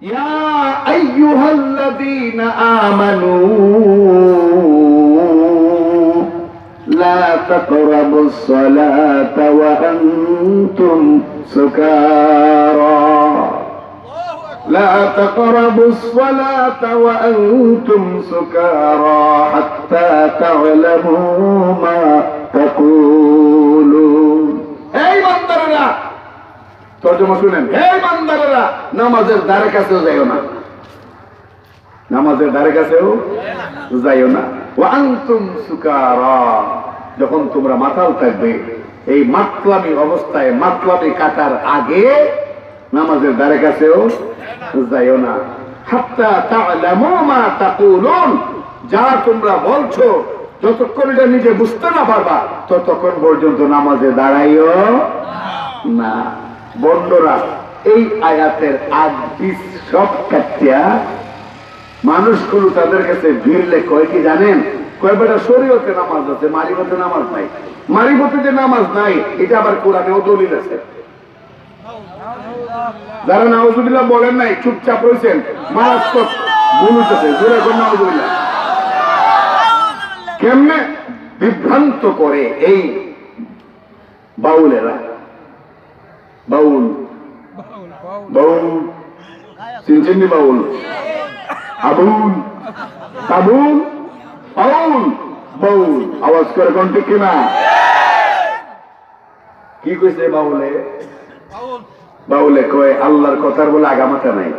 ইয়া আইয়ুহাল্লাযীনা আমানু লা তাকরাবুস সালাতা ওয়া আনতুম সুকারা لا تقربوا الصلاة وأنتم سكارى حتى تعلموا ما تقولون এই বান্দারা তরজমা শুনেন হে বান্দারা নামাজের ধারে কাছেও যাইও না নামাজের ধারে কাছেও যাইও না ওয়া আনতুম সুকারা যখন তোমরা মাতাল থাকবে এই মাতলামি অবস্থায় মাতলামি কাটার আগে নামাজের ধারে কাছেও যাইও না হাত্তা তা'লামু মা তাকুলুন যা তোমরা বলছো যতক্ষণ এটা নিজে বুঝতে না পারবা ততক্ষণ পর্যন্ত নামাজে দাঁড়াইও না। বন্ধুরা এই আয়াতের আদিস সব কাটিয়া মানুষগুলো তাদের কাছে ভিড়লে কয় কি জানেন, কয়বার শরীয়তে নামাজ আছে মারিফতে নামাজ নাই, মারিফতে যে নামাজ নাই এটা আবার কোরআনেও দলিল আছে। যারা নাউজুবিল্লাহ বলেন নাই চুপচাপ রয়েছেন মারাত্মক ভুল হচ্ছে জোরে করে নাউজুবিল্লাহ। কেমনে বিভ্রান্ত করে এই বাউলেরা, বাউল বাউল চিনছেন বাউল আবুল তাবুল বাউল বাউল আওয়াজ করে কোন ঠিক কিনা কি কইছে বাউলে? বাউলে কয় আল্লাহর কথার বলে আগামাথা নাই।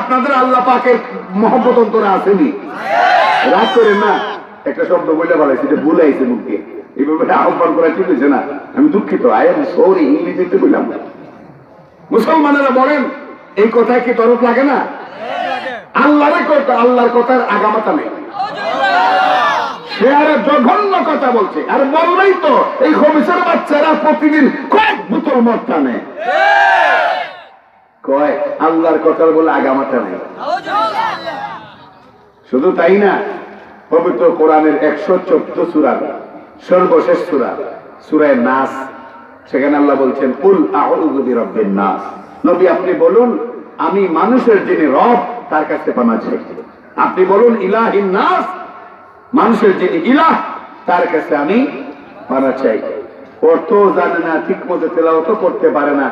আপনাদের আল্লাহ পাকের মহব্বত অন্তরে আসেনি, রাগ করেন না। একটা শব্দ বলে বলাইছি এটা ভুলে আইছে মুখ দিয়ে, এইভাবে আহ্বান করা ঠিক হয়েছে না। আমি দুঃখিত, আই এম সরি ইংরেজিতে বললাম। মুসলমানেরা বলেন এই কথায় কি তরফ লাগে না? আল্লাহর কথা, আল্লাহর কথার আগামাথা নেই। সে আর জঘন্য কথা বলছে, আর বললেই তো এই খবিসের বাচ্চারা প্রতিদিন কয়েক বোতল মদ টানে, কয় আল্লাহর কথার বলে আগামাথা নেই। শুধু তাই না, পবিত্র কোরআনের 114 সূরা সর্বশেষ সূরা সূরা নাস, সেখানে আল্লাহ বলছেন কুল আউযু বিরাব্বিন নাস, নবী আপনি বলুন আমি মানুষের যিনি রব তার কাছে পানা চাই। আপনি বলুন ইলাহিন নাস, মানুষের যিনি ইলাহ তার কাছে আমি পানা চাই। অর্থ জানে না, ঠিক মতো তেলাওয়াত করতে পারে না।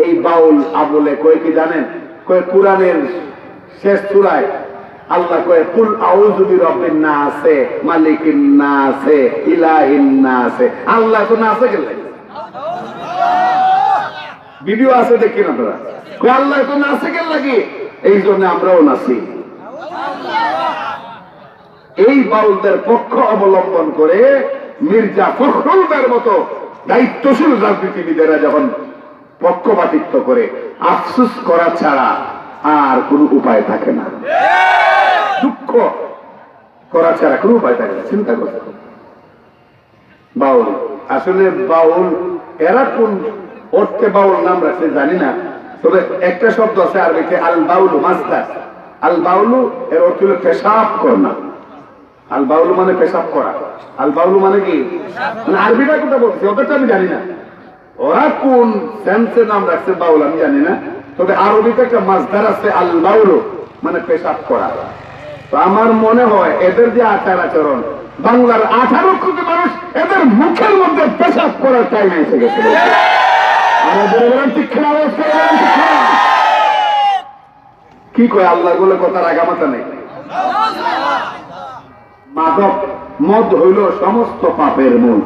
এই বাউল আবুলে কয় কি জানেন, কয় কোরআনের শেষ সূরায় আল্লাহ কয় কুল আউযু বিরাব্বিন নাস মালিকিন নাস ইলাহিন নাস। আল্লাহ তো নাসে গেল, ভিডিও আছে দেখেন আপনারা, কয় আল্লাহ তো নাসে গেল লাগি, এই জন্য আমরাও নাসি। এই বাউলদের পক্ষ অবলম্বন করে মির্জা ফখরুলদের মতো দায়িত্বশীল রাজনীতিবিদেরা যখন পক্ষপাতিত্ব করে আফসোস করা ছাড়া আর কোন উপায় থাকে না, দুঃখ করা ছাড়া কোন উপায় থাকে না। চিন্তা করতে বাউল আসলে বাউল এরা কোন অর্থে বাউল নাম রাখছে জানি না, তবে একটা শব্দ আছে আরবিতে আল বাউলু মাসদার। আল বাউলু এর অর্থ হলো পেশাব করা। আল বাউলু মানে পেশাব করা। আল বাউলু মানে কি, মানে আরবিটা কোথা বলছে ওদেরটা আমি জানি না, ওরা কোন সেন্সে নাম রাখছে বাউল আমি জানি না, তবে আরবিতে একটা মাসদার আছে আল বাউলু মানে পেশাব করা। তো আমার মনে হয় এদের যে আচার আচরণ, বাংলার 18 কোটি মানুষ এদের মুখের মধ্যে পেশাব করার টাইম এসে গেছে। কি কয় আল্লাহ বলে কথার আগামাথা নেই। মাদক মদ হইল সমস্ত পাপের মূল।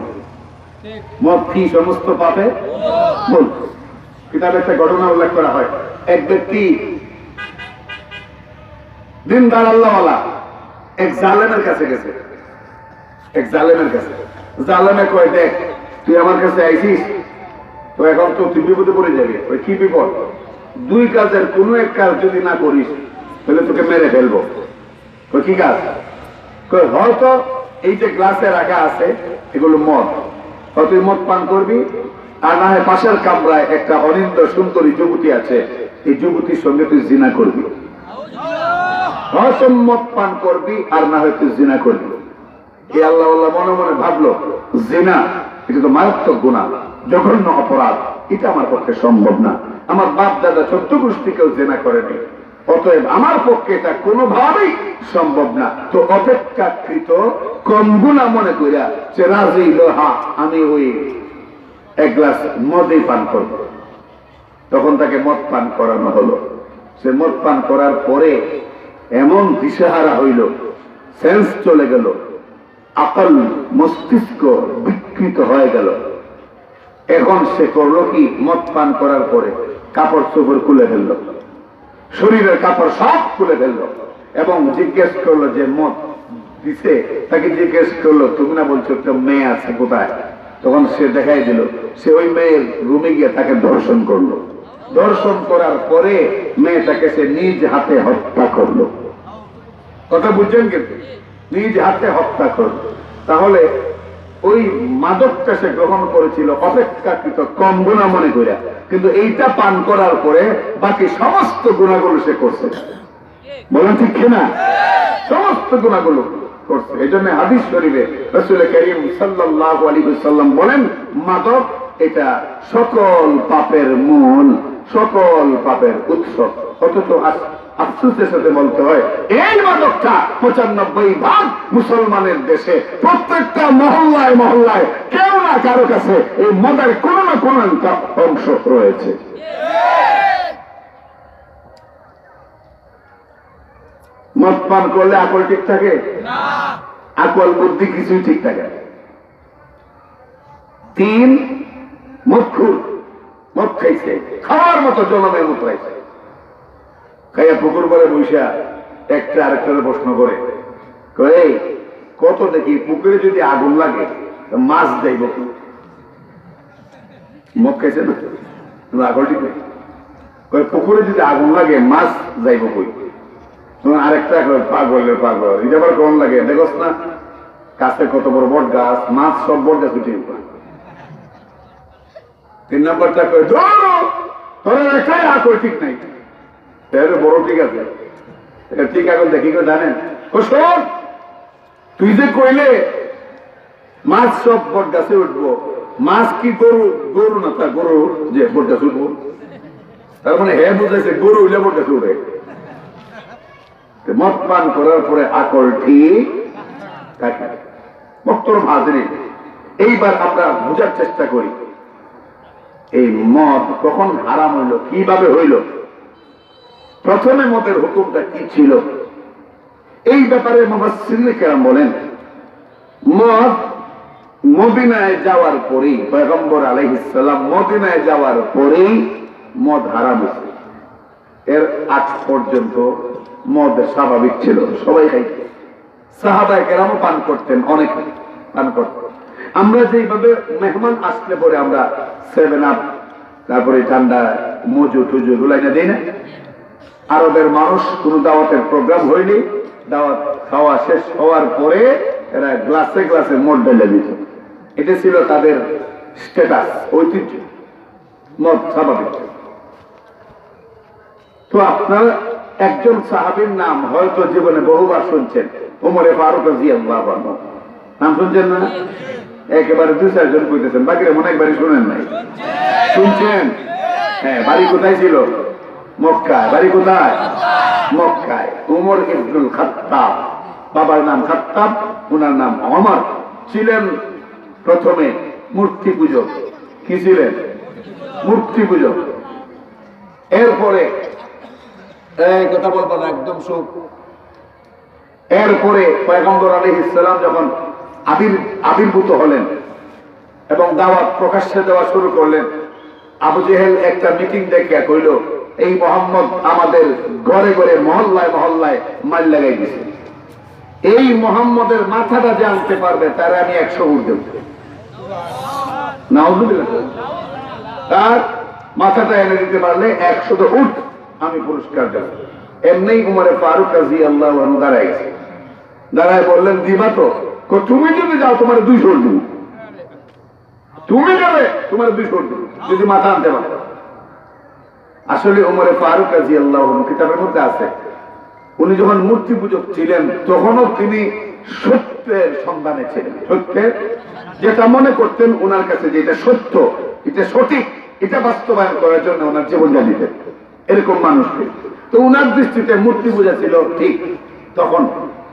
মদ কি সমস্ত পাপের মূল? কিতাবে একটা ঘটনা উল্লেখ করা হয়, এক ব্যক্তি দিনদার আল্লাহওয়ালা এক জালেমের কাছে গেছে। এক জালেমের কাছে জালেমে কয় দেখ তুই আমার কাছে আইছিস তো এখন তো তুই বিপদে পড়ে যাবি। ওই কি বিপদ? 2 কাজের কোনো এক কাজ যদি না করিস তাহলে তোকে মেরে ফেলবো। ওই কি কাজ? হয়তো এই যে গ্লাসে রাখা আছে এগুলো মদ, তুই মদ পান করবি, আর না হয় পাশের কামরায় একটা অনিন্দ সুন্দরী যুবতী আছে, এই যুবতীর সঙ্গে তুই জিনা করবি। হয়তো মদ পান করবি আর না হয় তুই জিনা করবি। এই আল্লাহ মনে মনে ভাবলো জিনা এটা তো মারাত্মক গুনাহ, জঘন্য অপরাধ, এটা আমার পক্ষে সম্ভব না। আমার বাপ দাদা 14 গোষ্ঠী কেউ জেনা করেনি, অতএব আমার পক্ষে এটা কোনোভাবেই সম্ভব না। তো অপেক্ষাকৃত কম গুণা মনে করিয়া সে রাজি হইল, হ্যাঁ আমি ওই এক গ্লাস মদই পান করব। তখন তাকে মদ পান করানো হলো। সে মদ পান করার পরে এমন দিশেহারা হইল, সেন্স চলে গেল, আকল মস্তিষ্ক বিকৃত হয়ে গেল। এখন সে করলো কি, মদ পান করার পরে কাপড় চোপড় খুলে ফেললো, শরীরের কাপড় সব খুলে ফেললো এবং জিজ্ঞেস করলো যে মদ দিছে, তাকে জিজ্ঞেস করলো তুমি না বলছো একটা মেয়ে আছে কোথায়? তখন সে দেখাই দিল, সে ওই মেয়ের রুমে গিয়ে তাকে ধর্ষণ করলো। ধর্ষণ করার পরে মেয়েটাকে সে নিজ হাতে হত্যা করলো। কথা বুঝছেন কিন্তু, নিজ হাতে হত্যা করলো। তাহলে ওই মাদকটা সে গ্রহণ করেছিল অপেক্ষাকৃত কম গুণা মনে করে, কিন্তু এইটা পান করার পরে বাকি সমস্ত গুণাগুলো সে করছে। বলেন ঠিক কিনা? সমস্ত গুণাগুলো করছে। এই জন্য হাদিস শরীফে রাসূল কারীম সাল্লাল্লাহু আলাইহি ওয়াসাল্লাম বলেন, মাদক এটা সকল পাপের মূল, সকল পাপের উৎস। অথচ আফসোসের সাথে বলতে হয়, এই মাদকটা 95% মুসলমানের দেশে প্রত্যেকটা মহল্লায় মহল্লায় কেউ না কারো কাছে এই মদের কোনো না কোনো অংশ রয়েছে। মদ পান করলে আকল ঠিক থাকে না, আকল বুদ্ধি কিছুই ঠিক থাকে। 3, মদখুর, মদ খাইছে, খাওয়ার মতো জনমের মতো খাইছে। খাইয়া পুকুর করে বৈশা একটা আরেকটার প্রশ্ন করে, কত দেখি পুকুরে যদি আগুন লাগে মাছ যাইব। মদ খাইছে না, আগল ঠিক নেই। পুকুরে যদি আগুন লাগে মাছ যাইব কই? তোমার আরেকটা পাগলের পাগল, এটা আবার কোন লাগে দেখোস না, কাছে কত বড় বট গাছ, মাছ সব বট গাছ উঠে। 3 নম্বরটা কই, তোর একটাই আকল ঠিক নাই, বড় ঠিক আছে, এটা ঠিক এখন দেখি কেউ জানেন? তুই যে কইলে মাছ সব বট গাছে উঠবো, মাছ কি গরু? গরু না, তা গরু যে বট গাছে উঠবো, তার মানে হ্যাঁ বুঝাইছে গরু হইলে বট গাছে উঠে। মদ পান করার পরে আকল ঠিক থাকে। মোহতরম হাজরিন, এইবার আমরা বোঝার চেষ্টা করি এই মদ কখন হারাম হইল, কিভাবে হইল, প্রথমে মদের হুকুমটা কি ছিল। এই ব্যাপারে মুফাসসিরিনে কেরাম বলেন, মদ মদিনায় যাওয়ার পরেই, পয়গম্বর আলাইহিস সালাম মদিনায় যাওয়ার পরেই মদ হারাম হয়েছে। এর আগ পর্যন্ত মদ স্বাভাবিক ছিল, সবাই খাইত, সাহাবায়ে কেরামও পান করতেন, অনেক পান করতেন। আমরা যেভাবে মেহমান আসলে পরে আমরা 7 আপ, তারপরে ঠান্ডা মজু টুজু গুলাই না দিই না, আরবের মানুষ কোন দাওয়াতের প্রোগ্রাম হয়নি, দাওয়াত খাওয়া শেষ হওয়ার পরে এরা গ্লাসে গ্লাসে মদ ঢেলে দিত। এটা ছিল তাদের স্ট্যাটাস, ঐতিহ্য, মদ স্বাভাবিক। তো আপনার একজন সাহাবীর নাম হয়তো জীবনে বহুবার শুনছেন, ওমরে ফারুক রাদিয়াল্লাহু আনহু। নাম শুনছেন না? একেবারে 2-4 জন কইতেছেন, বাকিরা মনে একবারই শুনেন নাই। শুনছেন? হ্যাঁ। বাড়ি কোথায় ছিল? মক্কায়। বাড়ি কোথায়? মক্কায়। উমর ইবনুল খাত্তাব, বাবার নাম খাত্তাব, ওনার নাম ওমর, ছিলেন প্রথমে মূর্তি পূজক। কি ছিলেন? মূর্তি পূজক। এরপরে এই কথা বলবো না, একদম সুখ। এরপরে পয়গম্বর আলাইহিস সালাম যখন আবির্ভূত হলেন এবং দাওয়াত প্রকাশ্যে দেওয়া শুরু করলেন, আবু জেহেল একটা মিটিং ডেকে কইল, এই মোহাম্মদ আমাদের ঘরে ঘরে মহল্লায় মহল্লায় মাল লাগাই দিছে, এই মোহাম্মদের মাথাটা যে আনতে পারবে তারা আমি 100 উট দেব। নাউজুবিল্লাহ। তার মাথাটা এনে দিতে পারলে 100 উট আমি পুরস্কার দেব। এমনি উমরে ফারুক রাদিয়াল্লাহু আনহু দাঁড়ায় বললেন, দিবা তো? তুমি যদি যাও তোমার 200 উট দেব, তুমি যাবে তোমার 200 উট দেব যদি মাথা আনতে পারো। আসলে উমরে ফারুক রাদিয়াল্লাহু আনহু কিতাবের মধ্যে আছে, উনি যখন মূর্তি পূজক ছিলেন তখনও তিনি সত্যের সন্ধানে ছিলেন। সত্যের যেটা মনে করতেন ওনার কাছে যেটা সত্য, এটা সঠিক, এটা বাস্তবায়ন করার জন্য ওনার জীবনটা দিতেন, এরকম মানুষকে। তো ওনার দৃষ্টিতে মূর্তি পূজা ছিল ঠিক, তখন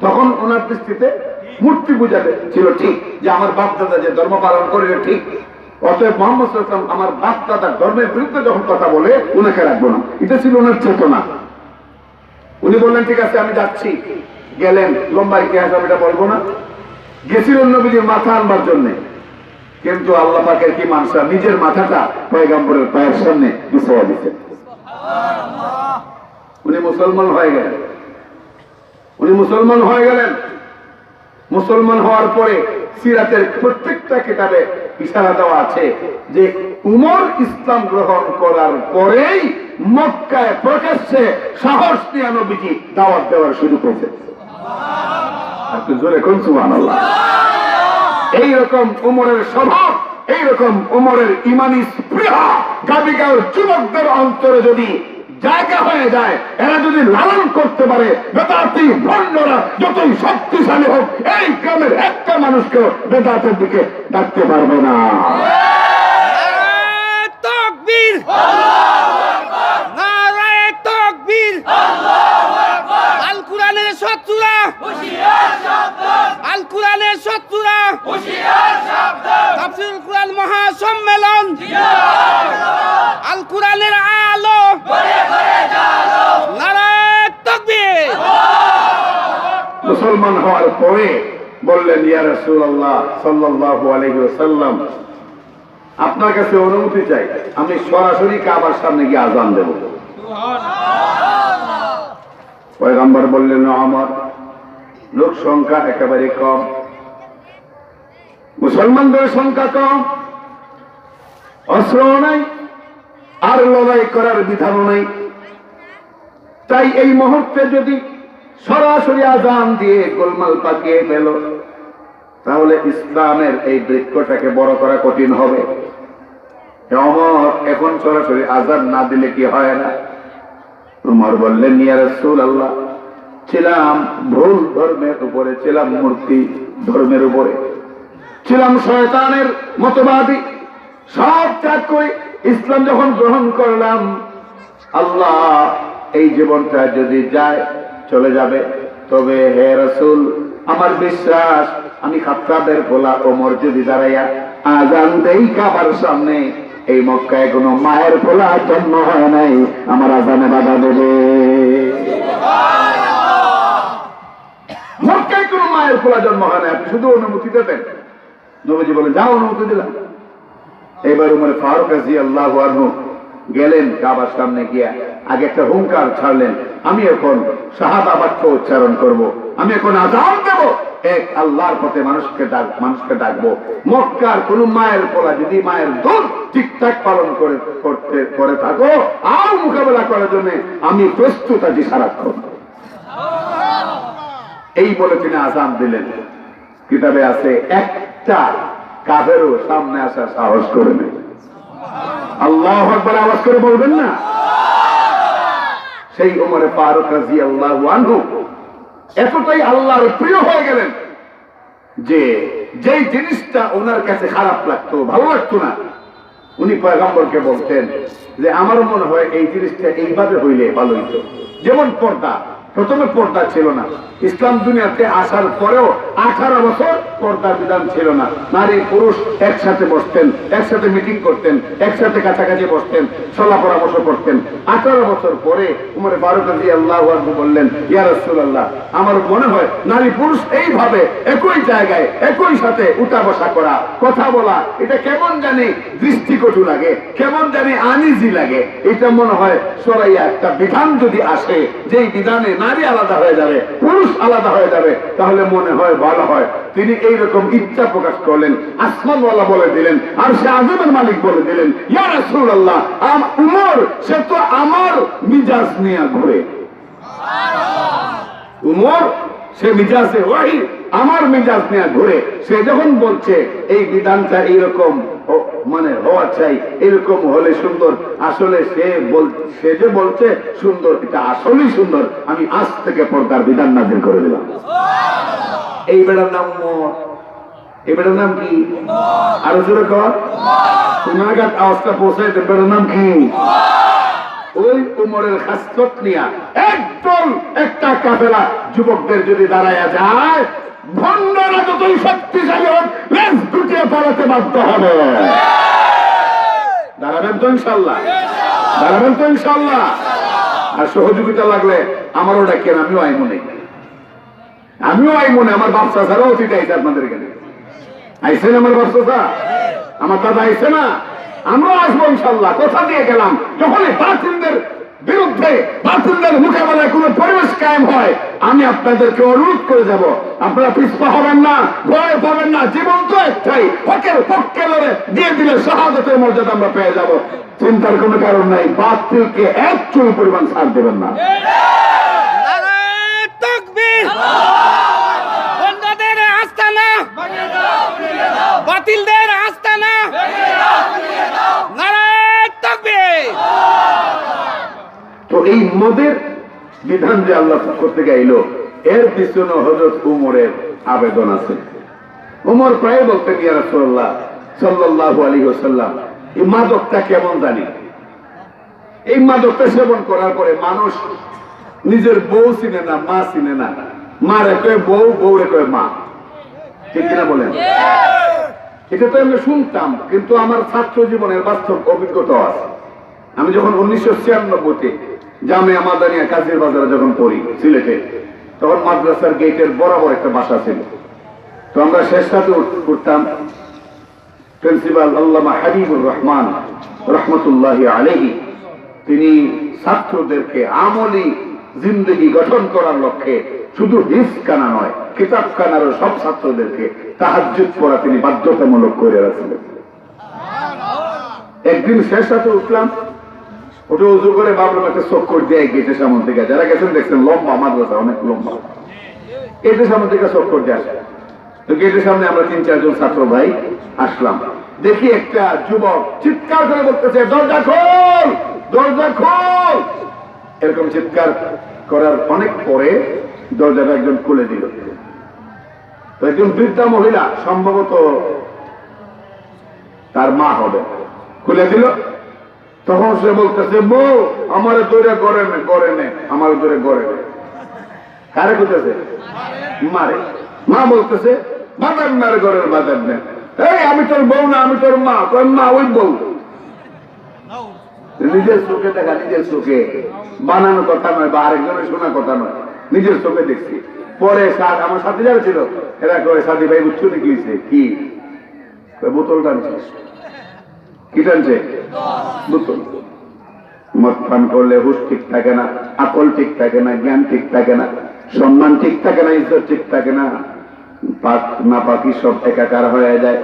তখন ওনার দৃষ্টিতে মূর্তি পূজা ছিল ঠিক, যে আমার বাপ দাদা যে ধর্ম পালন করে ঠিক, অতএব মোহাম্মদ সাল্লাল্লাহু আলাইহি ওয়াসাল্লাম আমার বাপ দাদার ধর্মের বিরুদ্ধে যখন কথা বলে ওনাকে রাখবো না, এটা ছিল ওনার চেতনা। উনি বললেন ঠিক আছে আমি যাচ্ছি, গেলেন, লম্বা ইতিহাস আমি এটা বলবো না। গেছিলেন নবীজির মাথা আনবার জন্য, কিন্তু আল্লাহ পাকের কি মানুষরা নিজের মাথাটা পয়গম্বরের পায়ের সামনে বিছাইয়া দিতেন। উনি মুসলমান হয়ে গেলেন, উনি মুসলমান হয়ে গেলেন। মুসলমান হওয়ার পরে সিরাতের প্রত্যেকটা কিতাবে ইশারা দেওয়া আছে যে উমর ইসলাম গ্রহণ করার পরেই মক্কায় প্রকাশ্যে সাহস নিয়ে নবীজি দাওয়াত দেওয়ার শুরু করেছে। আপনি জোরে কোন সুবহানাল্লাহ। এইরকম উমরের স্বভাব, এইরকম উমরের ইমানি স্পৃহা গাবিগাঁওর যুবকদের অন্তরে যদি জায়গা হয়ে যায়, এরা যদি লালন করতে পারে, বেদাতি ভণ্ডরা যতই শক্তিশালী হোক, এই গ্রামের একটা মানুষকেও বেদাতের দিকে ডাকতে পারবে না। তাকবীর, আল্লাহু আকবার, নারায়ে তাকবীর, আল্লাহু আকবার। আল কোরআনের শত্রুরা হুঁশিয়ার সাবধান, আল কোরআনের শত্রুরা হুঁশিয়ার সাবধান। তাফসীরুল কোরআন মহাসম্মেলন জিন্দাবাদ, আল কোরআনের আলো ঘরে ঘরে জালো, নারায়ে তাকবীর। মুসলমান হওয়ার পরে বললেন, ইয়া রাসূলুল্লাহ সাল্লাল্লাহু আলাইহি ওয়াসাল্লাম, আপনার কাছে অনুমতি চাই, আমি সরাসরি কাবার সামনে গিয়ে আযান দেব। পয়গম্বর বললেন, আমার লোক সংখ্যা একেবারে কম, মুসলমানদের সংখ্যা কম, অস্ত্র নাই, আর লড়াই করার বিধানও নাই। তাই এই মুহূর্তে যদি সরাসরি আযান দিয়ে গোলমাল পাকিয়ে ফেল, তাহলে ইসলামের এই বৃক্ষটাকে বড় করা কঠিন হবে। ওমর, এখন সরাসরি আযান না দিলে কি হয় না? ওমর বললেন, ইয়া রাসূলুল্লাহ, ছিলাম ভুল ধর্মের উপরে, ছিলাম মূর্তি ধর্মের উপরে, ছিলাম শয়তানের মতবাদী, সব ত্যাগ করে ইসলাম যখন গ্রহণ করলাম, আল্লাহ এই জীবনটা যদি যায় চলে যাবে, তবে হে রাসূল আমার বিশ্বাস আমি খাত্তাবের পোলা ওমর যদি দাঁড়াইয়া আযান দেই কাবার সামনে, এই মক্কায় কোনো মায়ের পোলা জন্ম হয় নাই, আমার আযানে বাধা দেবে। মক্কায় কোনো মায়ের পোলা জন্ম হয় নাই, আপনি শুধু অনুমতি দেবেন। নবীজি বলেন, যাও, অনুমতি দিলাম। এবার উমর ফারুক রাদিয়াল্লাহু আনহু গেলেন কাবার সামনে গিয়া আগে একটা হুঙ্কার ছাড়লেন, আমি এখন শাহাদা বাক্য উচ্চারণ করব, আমি এখন আযান দেব, এক আল্লাহর পথে মানুষকে ডাকবো। মক্কার কোন মায়ের পোলা যদি মায়ের দুধ ঠিকঠাক পালন করে থাকো, আর মোকাবেলা করার জন্য আমি প্রস্তুত আছি সারাক্ষণ। এই বলে তিনি আযান দিলেন। কিতাবে আছে, একটা কাফেরও সামনে আসার সাহস করে নেই। আল্লাহু আকবার আওয়াজ করে বলবেন না? সেই ওমর ফারুক রাদিয়াল্লাহু আনহু এতটাই আল্লাহর প্রিয় হয়ে গেলেন যে যেই জিনিসটা ওনার কাছে খারাপ লাগতো, ভালো লাগতো না, উনি পয়গম্বরকে বলতেন যে আমার মনে হয় এই জিনিসটা এইভাবে হইলে ভালো হইতো। যেমন পর্দা, প্রথমে পর্দা ছিল না, ইসলাম দুনিয়াতে আসার পরেও 18 বছর পর্দার বিধান ছিল না। নারী পুরুষ একসাথে বসতেন, একসাথে মিটিং করতেন, একসাথে কাছাকাছি বসতেন, সলা পরামর্শ করতেন। 18 বছর পরে উমর ফারুক রাদিয়াল্লাহু আনহু বললেন, ইয়া রাসূলুল্লাহ, আমার মনে হয় নারী পুরুষ এইভাবে একই জায়গায় একই সাথে উঠা বসা করা, কথা বলা, এটা কেমন জানি দৃষ্টিকটু লাগে, কেমন জানি আনইজি লাগে। এটা মনে হয় সরাইয়া একটা বিধান যদি আসে, যেই বিধানে নারী আলাদা হয়ে যাবে, পুরুষ আলাদা হয়ে যাবে, তাহলে মনে হয় ভালো হয়। তিনি এইরকম ইচ্ছা প্রকাশ করলেন, আসমানওয়ালা বলে দিলেন, আর সে আযমের মালিক বলে দিলেন, ইয়া রাসূলুল্লাহ, উমর সে তো আমার মিজাজ নিয়ে ঘুরে। উমর সে মিজাজে ওয়াহি, আমার মিজাজ নিয়ে ঘুরে। সে যখন বলছে এই বিধানটা এইরকম মানে হওয়া চাই, এরকম হলে সুন্দর, আসলে সে যে বলছে সুন্দর, এটা আসলেই সুন্দর, আমি আজ থেকে পর্দার বিধান নাযিল করে দিলাম। এই বেড়ার নাম উমর। এই বেটার নাম কি? আরো জোরে কর, সোনাঘাট আওয়াজটা পৌঁছায়। বেটার নাম কি? ওই উমরের খাসলত নিয়া একদল একটা কাফেলা যুবকদের যদি দাঁড়ায়া যায়, ভণ্ডরা যতই শক্তিশালী হোক লেজ গুটিয়ে পালাতে বাধ্য হবে। দাঁড়াবেন তো ইনশাল্লাহ? দাঁড়াবেন তো ইনশাল্লাহ? আর সহযোগিতা লাগলে আমারও ডাকেন, আমিও আই মনে, আমিও আই মনে। আমার বাচ্চা ছাড়াও অতীত আইছে আপনাদের এখানে, আইসেন আমার বাচ্চা, আমার দাদা আইসে না, আমরাও আসবো ইনশাল্লাহ। কথা দিয়ে গেলাম, যখন বাতিলদের বিরুদ্ধে, বাতিলদের মোকাবেলায় কোন পরিবেশ কায়েম হয়, আমি আপনাদেরকে অনুরোধ করে যাব, আপনারা পিছপা হবেন না, ভয় পাবেন না। জীবন তো একটাই, হকের পক্ষে লড়ে দিয়ে দিলে শাহাদাতের মর্যাদা আমরা পেয়ে যাব। চিন্তার কোনো কারণ নাই, বাতিলকে এক চুল পরিমাণ ছাড় দেবেন না। নারায়ে তাকবীর, বন্দাদের আস্তানা, বাতিলদের আস্তানা, নারায়ে তাকবীর। তো এই মদের বিধান যে আল্লাহ করতে গেল, এর পিছনে হযরত উমরের আবেদন আছে। উমর প্রায় বলতেন, ইয়া রাসূলুল্লাহ সাল্লাল্লাহু আলাইহি ওয়াসাল্লাম, এই মাদকটা কেমন জানি। এই মাদকটা সেবন করার পরে মানুষ নিজের বউ চিনে না, মা চিনে না। মা রে কয়ে বউ, বউ রে কয়ে মা। ঠিক কিনা বলেন? এটা তো আমি শুনতাম, কিন্তু আমার ছাত্র জীবনের বাস্তব অভিজ্ঞতা আছে। আমি যখন 1996-তে জামিয়া মাদানিয়া কাজীর বাজারে যখন পড়ি সিলেটে, তখন মাদ্রাসার গেটের বরাবর একটা বাসা ছিল। তো আমরা শেষ রাতে উঠতাম। প্রিন্সিপাল আল্লামা হাবিবুর রহমান রহমতুল্লাহি আলাইহি, তিনি ছাত্রদেরকে আমলি জিন্দগি গঠন করার লক্ষ্যে শুধু হিফজখানা নয়, কিতাবখানারও সব ছাত্রদেরকে তাহাজ্জুদ পড়া তিনি বাধ্যতামূলক করে রাখছিলেন। একদিন শেষ রাতে উঠলাম, ওটা উজু করে ভাবলাম একটা চক্কর দিয়ে গেটের সামনে থেকে, যারা গেছেন দেখছেন লম্বা মাদ্রাসা, অনেক লম্বা, গেটের সামনে থেকে চক্কর দিয়ে আসে। তো গেটের সামনে আমরা 3-4 জন ছাত্র ভাই আসলাম। দেখি একটা যুবক চিৎকার করে বলতেছে, দরজা খোল, দরজা খোল। এরকম চিৎকার করার অনেক পরে দরজাটা একজন খুলে দিল। তো একজন বৃদ্ধা মহিলা, সম্ভবত তার মা হবে, খুলে দিল। তখন সে বলতেছে, বউ আমার দৌড়ে গড়ে নে, গড়ে নে, আমার দৌড়ে গড়ে নে। কারে খুঁজতেছে? মারে। মা বলতেছে, বাজার মারে, ঘরের বাজার নে। এই আমি তোর বউ না, আমি তোর মা। তোর মা ওই বউ। নিজের চোখে দেখা, নিজের চোখে, বানানো কথা নয় বা আরেকজনের শোনা কথা নয়, নিজের চোখে দেখছি। পরে আমার সাথে যারা ছিল এরা কয়ে, সাথী ভাই বুঝছো নাকি হয়েছে? কি? বোতল টানছে। কি টানছে? বোতল। মদ পান করলে হুশ ঠিক থাকে না, আকল ঠিক থাকে না, জ্ঞান ঠিক থাকে না, সম্মান ঠিক থাকে না, ইজ্জত ঠিক থাকে না, পাক না পাকি সব একাকার হয়ে যায়।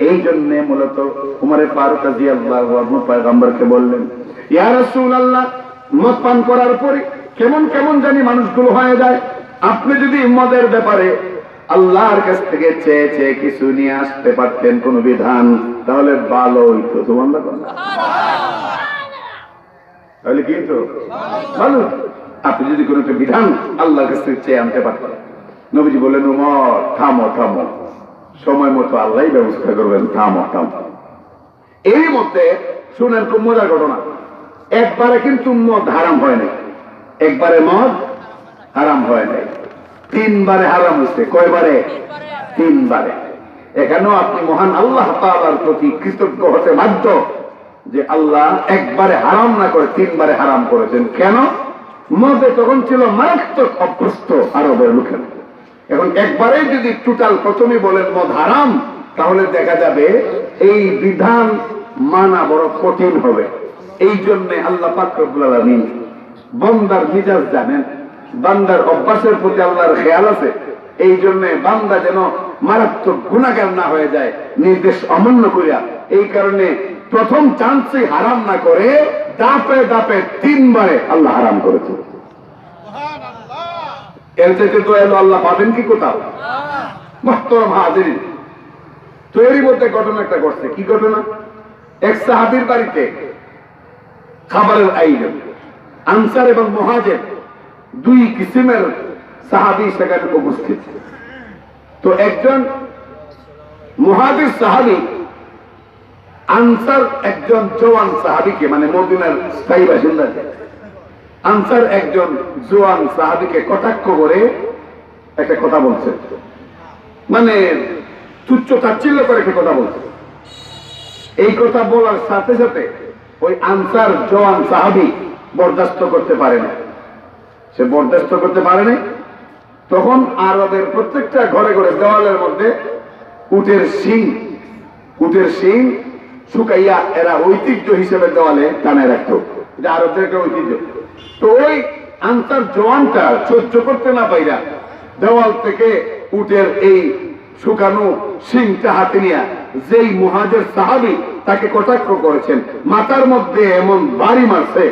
এই জন্য মূলত উমরে ফারুক রাদিয়াল্লাহু আনহু পয়গম্বরকে বললেন, ইয়া রাসূলুল্লাহ, মদ পান করার পরে কেমন কেমন জানি মানুষগুলো হয়ে যায়। আপনি যদি মদের ব্যাপারে আল্লাহর কাছ থেকে চেয়ে চেয়ে কিছু নিয়ে আসতে পারতেন, কোন বিধান, তাহলে ভালো হইতো। সুবহানাল্লাহ। তাহলে কি তো ভালো, আপনি যদি কোন একটা বিধান আল্লাহর কাছ থেকে চেয়ে আনতে পারতেন। নবীজি বললেন, উমর থামো থামো, সময় মতো আল্লাহই ব্যবস্থা করবেন, থামো থামো। এই মধ্যে শুনেন খুব মজার ঘটনা। একবারে কিন্তু মদ হারাম হয় নাই, একবারে মদ হারাম হয় নাই, 3 বারে হারাম হয়েছে। কয়বারে? 3 বারে। এখানেও আপনি মহান আল্লাহ তাআলার প্রতি কৃতজ্ঞ হতে বাধ্য যে আল্লাহ একবারে হারাম না করে 3 বারে হারাম করেছেন। কেন? মদে তখন ছিল মারাত্মক অভ্যস্ত আরবের লোকের। এখন একবারে যদি টোটাল প্রথমে বলেন মদ হারাম, তাহলে দেখা যাবে এই বিধান মানা বড় কঠিন হবে। এই জন্য আল্লাহ পাক রব্বুল আলামিন বান্দার মিজাজ জানেন, বান্দার অভ্যাসের প্রতি আল্লাহর খেয়াল আছে। এই জন্য বান্দা যেন মারাত্মক গুনাহগার না হয়ে যায় নির্দেশ অমান্য করিয়া, এই কারণে প্রথম চান্সে হারাম না করে দাপে দাপে 3 বারে আল্লাহ হারাম করেছে। এর থেকে তো এলো আল্লাহ পাবেন কি কোথাও? মুহতারাম হাজিরিন, তো এরই মধ্যে ঘটনা একটা ঘটছে। কি ঘটনা? এক সাহাবীর বাড়িতে খাবারের আয়োজন, আনসার এবং মুহাজির 2 কিসিমের সাহাবী সেখানে উপস্থিত। তো একজন মুহাজির সাহাবী আনসার একজন জওয়ান সাহাবীকে, মানে মদিনার স্থায়ী বাসিন্দা, আনসার একজন জওয়ান সাহাবীকে কটাক্ষ করে একটা কথা বলছে, মানে তুচ্ছ তাচ্ছিল্য করে একটা কথা বলছে। এই কথা বলার সাথে সাথে ওই আনসার জওয়ান সাহাবী বরদাস্ত করতে পারে না, সে বরদাস্ত করতে পারে না। তখন আরবের প্রত্যেকটা ঘরে ঘরে দেওয়ালের মধ্যে উটের শিং শুকাইয়া এরা ঐতিহ্য হিসেবে দেওয়ালে টানায় রাখতো, এটা আরবদের একটা ঐতিহ্য। তো ওই আনসার জওয়ানটা সহ্য করতে না পাইরা দেওয়াল থেকে উটের এই শুকানো শিংটা হাতে নিয়ে যেই মুহাজির সাহাবী তাকে কটাক্ষ করেছেন, মাথার মধ্যে এমন বাড়ি মারছে,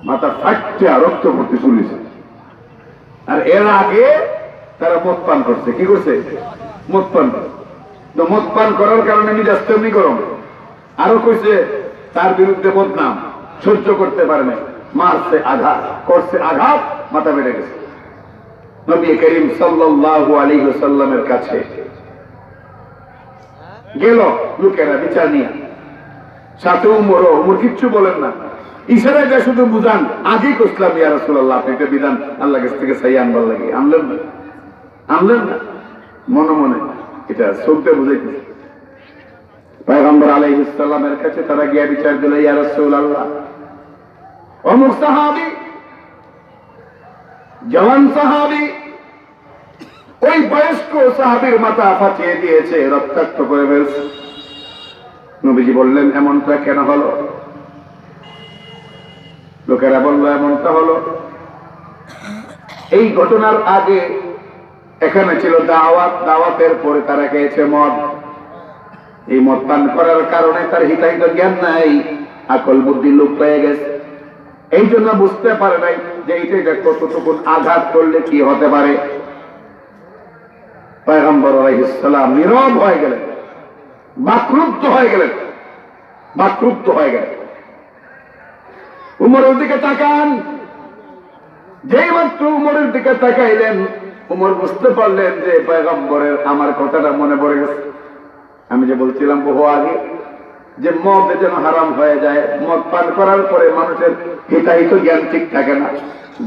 মাথা ফাটতে রক্ত পড়তে শুনেছে। আর এর আগে তারা মদ পান করছে। কি করছে? মদ পান। তো মদ পান করার কারণে মিজাজ তেমনি গরম। আরো কইছে তার বিরুদ্ধে বদনাম, সহ্য করতে পারে না, মারছে, আঘাত করছে, আঘাত, মাথা বেড়ে গেছে। নবী করিম সাল্লাল্লাহু আলাইহি ওয়াসাল্লামের কাছে গেল লোকেরা বিচার নিয়ে, সাথে উমর কিচ্ছু বলেন না, ইশারাটা শুধু বুঝান। আগেই কইলাম ইয়া রাসূলুল্লাহ, আপনি একটা বিধান আল্লাহর কাছ থেকে চাই আনবার লাগে, আনলেন না মনে মনে, এটা চোখে বুঝাইতে। পয়গম্বর আলাইহিস সালামের কাছে তারা গিয়ে বিচার দিল, ইয়া রাসূলুল্লাহ, অমুক সাহাবী, জওয়ান সাহাবী, ওই বয়স্ক সাহাবীর মাথা ফাটিয়ে দিয়েছে, রক্তাক্ত করে ফেলছে। নবীজি বললেন, এমনটা কেন হলো? লোকেরা বলল, এমনটা হলো, এই ঘটনার আগে এখানে ছিল দাওয়াতের পরে তারা খেয়েছে মদ। এই মদ পান করার কারণে তার হিতাহিত জ্ঞান নাই, আকল বুদ্ধি লোপ পেয়ে গেছে। এই জন্য বুঝতে পারে নাই যে এইটা কতটুকু আঘাত করলে কি হতে পারে। পয়গম্বর আলাইহিস সালাম নীরব হয়ে গেলেন, বাকরুদ্ধ হয়ে গেলেন। উমরের দিকে তাকান। যেই মাত্র উমরের দিকে তাকাইলেন, উমর বুঝতে পারলেন যে পয়গম্বরের আমার কথাটা মনে পড়ে গেছে। আমি যে বলছিলাম বহু আগে যে মদ যেন হারাম হয়ে যায়, মদ পান করার পরে মানুষের হিতাহিত জ্ঞান ঠিক থাকে না,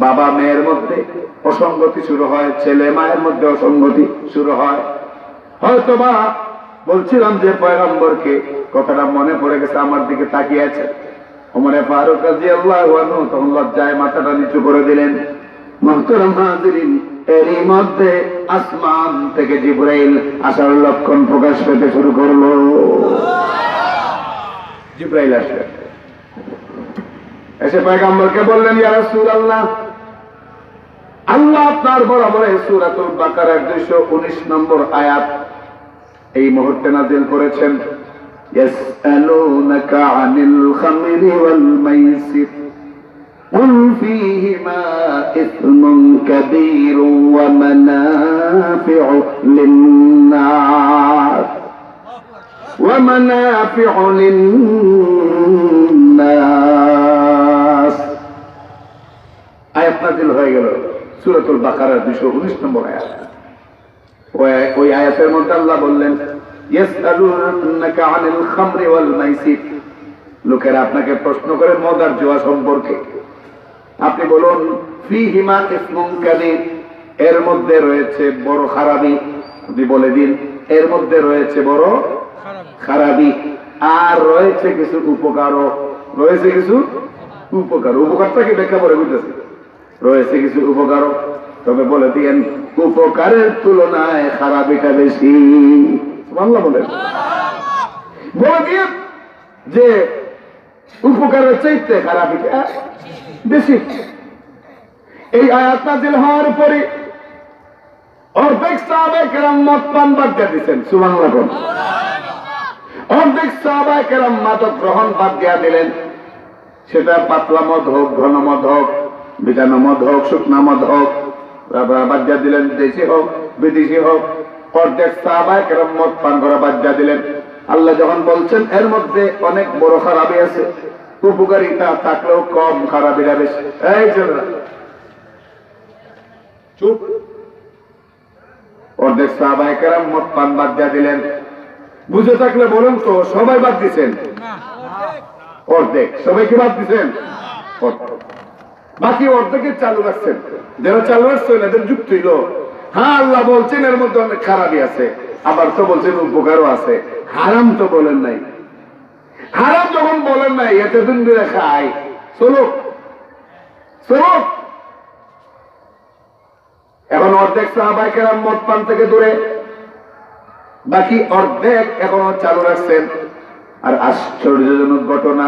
বাবা মেয়ের মধ্যে অসঙ্গতি শুরু হয়, ছেলে মায়ের মধ্যে অসঙ্গতি শুরু হয়। হয়তো বা বলছিলাম যে পয়গম্বরকে কথাটা মনে পড়ে গেছে, আমার দিকে তাকিয়ে আছে। ওমর ফারুক রাদিয়াল্লাহু আনহু তখন লজ্জায় মাথাটা নিচু করে দিলেন। মুহতারাম হাজিরিন, এরই মধ্যে আসমান থেকে জিবরাইল আসার লক্ষণ প্রকাশ পেতে শুরু করলো। জিবরাইল আসলেন, এসে পয়গম্বরকে বললেন, ইয়া রাসূলুল্লাহ, আল্লাহ আপনার বরাবরে সূরাতুল বাকারার 219 নম্বর আয়াত এই মুহূর্তে নাযিল করেছেন। ইয়াসআলুনাকা আনিল খামরি ওয়াল মাইসির কুল ফীহিমা ইসমুন কাবীরুন ওয়া মানাফিউ লিন-নাস আয়াত নাযিল হয়ে গেল সূরাতুল বাকারার 219 নম্বর আয়াত। ওই আয়াতের মধ্যে আল্লাহ বললেন, ইয়াসআলুনাকা আনিল খামরি ওয়াল মাইসির, লোকেরা আপনাকে প্রশ্ন করে মদ আর জুয়া সম্পর্কে। আপনি বলুন, ফীহিমা ইসমুন কাবীর, এর মধ্যে রয়েছে বড় খারাপি। আপনি বলে দিন, এর মধ্যে রয়েছে বড় খারাপি, আর রয়েছে কিছু উপকারও। রয়েছে কিছু উপকার, উপকারটাকে ব্যাখ্যা করে বুঝতেছি। রয়েছে কিছু উপকারও, তবে বলে দিয়েন উপকারের তুলনায় খারাপিটা বেশি। বাংলা বলেন, বলে দিয়ে যে উপকারের চাইতে খারাপিটা বেশি। এই আয়াত নাযিল হওয়ার পরে অর্ধেক সাহাবায়ে কেরাম মদ পান বাদ দিয়ে দিয়েছেন। সুবহানাল্লাহ বলেন। অর্ধেক সাহাবায়ে কেরাম মাদক গ্রহণ বাদ দিয়ে দিলেন। সেটা পাতলা মদ হোক, ঘন মদ হোক, ভিটানো মদ হোক, শুকনা মদ হোক, বাদ দিয়ে দিলেন। দেশি হোক, বিদেশি হোক, অর্ধেক সাহাবায়ে কেরাম মদ পান করা বাদ দিয়ে দিলেন। আল্লাহ যখন বলছেন এর মধ্যে অনেক বড় খারাপি আছে, উপকারিতা থাকলেও কম, খারাপিরা বেশি। এই চল চুপ, অর্ধেক সাহাবায়ে কেরাম মদ পান বাদ দিয়ে দিলেন। বুঝে থাকলে বলুন তো, সবাই বাদ দিচ্ছেন? অর্ধেক। সবাই কি বাদ দিচ্ছেন? বাকি অর্ধেকে চালু রাখছেন। যারা চালু রাখছেন এদের যুক্ত হইল, হ্যাঁ আল্লাহ বলছেন এর মধ্যে অনেক খারাপই আছে, আবার তো বলছেন উপকারও আছে। হারাম তো বলেন নাই। হারাম যখন বলেন নাই, এতে দিন ধরে খাই, চলো চলো। এখন অর্ধেক সাহাবায়ে কেরাম মদ পান থেকে দূরে, বাকি অর্ধেক এখনো চালু রাখছেন। আর আশ্চর্যজনক ঘটনা,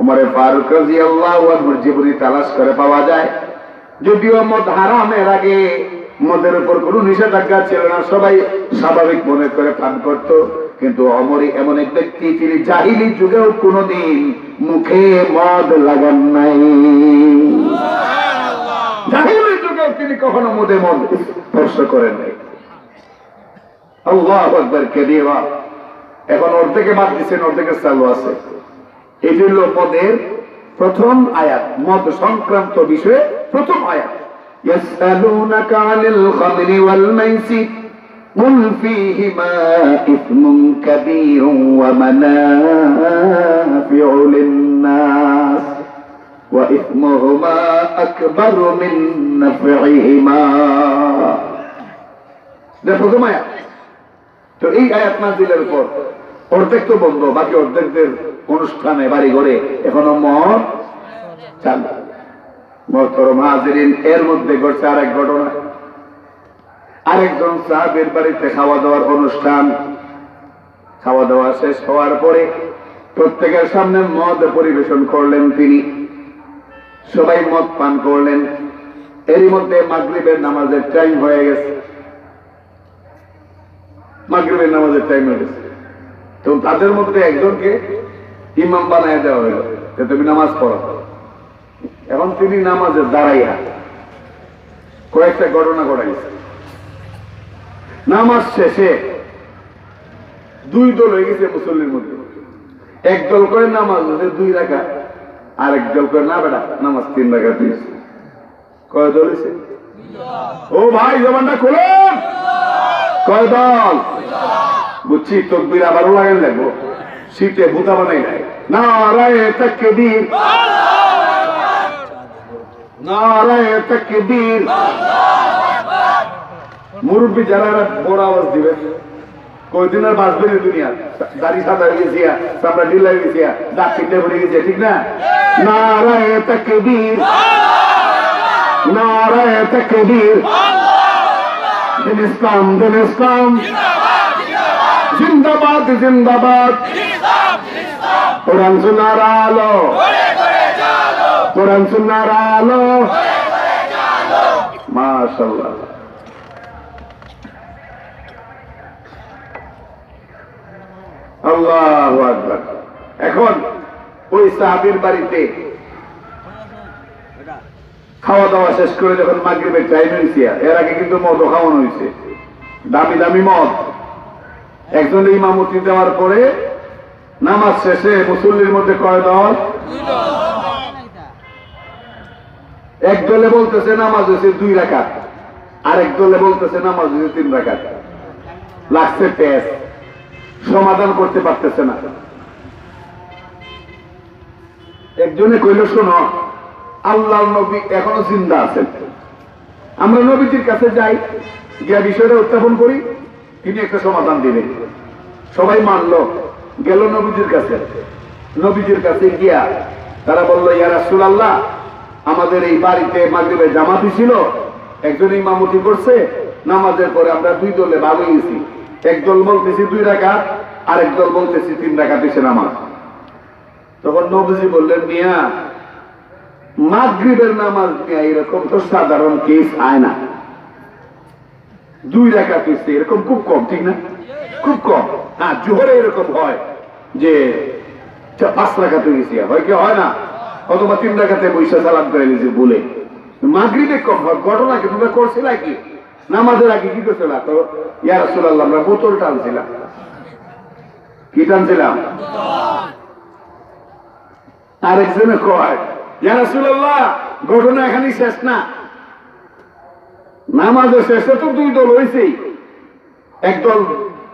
ওমরে ফারুক রাদিয়াল্লাহু আনহুর জীবনী তালাশ করে পাওয়া যায়, যদিও মদ হারামের আগে মদের উপর কোনো নিষেধাজ্ঞা ছিল না, সবাই স্বাভাবিক মনে করে পান করত, কিন্তু ওমরই এমন এক ব্যক্তি, তিনি জাহিলি যুগেও কোনোদিন মুখে মদ লাগান নাই। জাহিলি যুগেও তিনি কখনো মদে মদ স্পর্শ করেন নাই। আল্লাহু আকবার কাবীরা। এখন অর্ধেকে বাদ দিচ্ছেন, অর্ধেকে চালু আছে। এটি হল মদের প্রথম আয়াত, মদ সংক্রান্ত বিষয়ে প্রথম আয়াত। ইয়াসআলুনাকা আনিল খামরি ওয়াল মাইসির কুল ফীহিমা ইসমুন কাবীরুন ওয়া মানাফিউ লিন-নাস ওয়া ইসমুহুমা আকবারু মিন নাফইহিমা। প্রথম আয়াত। তো এই আয়াত নাযিলের পর অর্ধেক তো বন্ধ, বাকি অর্ধেকদের অনুষ্ঠানে বাড়ি ঘরে এখনো মদ চালু। মুহতারাম হাজিরিন, এর মধ্যে ঘটছে আরেক ঘটনা। আরেকজন সাহাবীর বাড়িতে খাওয়া দাওয়ার অনুষ্ঠান। খাওয়া দাওয়া শেষ হওয়ার পরে প্রত্যেকের সামনে মদ পরিবেশন করলেন তিনি। সবাই মদ পান করলেন। এরই মধ্যে মাগরিবের নামাজের টাইম হয়ে গেছে। মাগরিবের নামাজের টাইম হয়ে গেছে। তো তাদের মধ্যে একজনকে ইমাম বানায় দেওয়া হইল, তুমি নামাজ পড়ো। এখন তিনি নামাজে দাঁড়াইয়া কয়েকটা ঘটনা ঘটাইছে। নামাজ শেষে দুই দল হয়ে গেছে মুসল্লির মধ্যে। এক দল করে নামাজ হচ্ছে 2 রাকাত, আর এক দল করে না বেটা নামাজ 3 রাকাত দিয়েছে। কয় দল হয়েছে? ও ভাই জবানটা খোলেন। কয় দল? বুঝছি, তকবীর আবারও লাগান লাগবো, শীতে ভূতা বানাই নাই। নারায়ে তাকবীর, নারায়ে তাকবীর। মুরব্বী যারা বড় আওয়াজ দিবেন, কয়দিন আর বাঁচবেন এই দুনিয়া। দাড়ি সাদা হয়ে গেছে, চামড়া ঢিলা হয়ে গেছে, দাঁত চিন্তা পড়ে গেছে, ঠিক না? নারায়ে তাকবীর, নারায়ে তাকবীর। দিন ইসলাম, দিন ইসলাম জিন্দাবাদ, জিন্দাবাদ। কোরআন সুন্নাহর আলো, কোরআন সুন্নাহর আলো। মাশাআল্লাহ। আল্লাহু আকবার। এখন ওই সাহাবীর বাড়িতে খাওয়া দাওয়া শেষ করে যখন মাগরিবের টাইম হয়েছে, এর আগে কিন্তু মদ খাওয়ানো হয়েছে, দামি দামি মদ। একজন ইমামতি দেওয়ার পরে নামাজ শেষে মুসল্লির মধ্যে কয় দল? এক দলে বলতেছে নামাজ হয়েছে 2 রাকাত, আরেক দলে বলতেছে নামাজ হয়েছে 3 রাকাত। লাগছে টেস্ট, সমাধান করতে পারতেছে না। একজনে কইল, শোনো, আল্লাহর নবী এখনো জিন্দা আছেন, আমরা নবীজির কাছে যাই, গিয়া বিষয়টা উত্থাপন করি, তিনি একটা সমাধান দিবেন। সবাই মানলো, গেল নবীজির কাছে। নবীজির কাছে গিয়া তারা বলল, ইয়া রাসূলুল্লাহ, আমাদের এই বাড়িতে মাগরিবের জামাতি ছিল, একজন ইমামতি করছে, নামাজের পরে আমরা 2 দলে ভাগ হয়ে গেছি। একদল বলতেছি 2 রাকাত, আর একদল বলতেছি 3 রাকাত হইছে নামাজ। তখন নবীজি বললেন, মিয়া, মাগরিবের নামাজ নিয়ে এরকম তো সাধারণ কেস আয় না। 2 রাকাত হইছে, এরকম খুব কম, ঠিক না? খুব কম। হ্যাঁ, জোহরে এরকম হয় যে 5 রাকাত হয়ে গেছে, হয় কি হয় না? অথবা 3 রাকাতে বৈশা সালাম করে গেছে বলে। মাগরিবে কম হয়। ঘটনা কি তোমরা করছিল কি? নামাজের আগে কি করছিল? তো ইয়া রাসূলুল্লাহ, আমরা বোতল টানছিলাম। কি টানছিলাম? আরেকজনে কয়, ইয়া রাসূলুল্লাহ, ঘটনা এখানেই শেষ না। নামাজের শেষে তো দুই দল হয়েছেই, একদল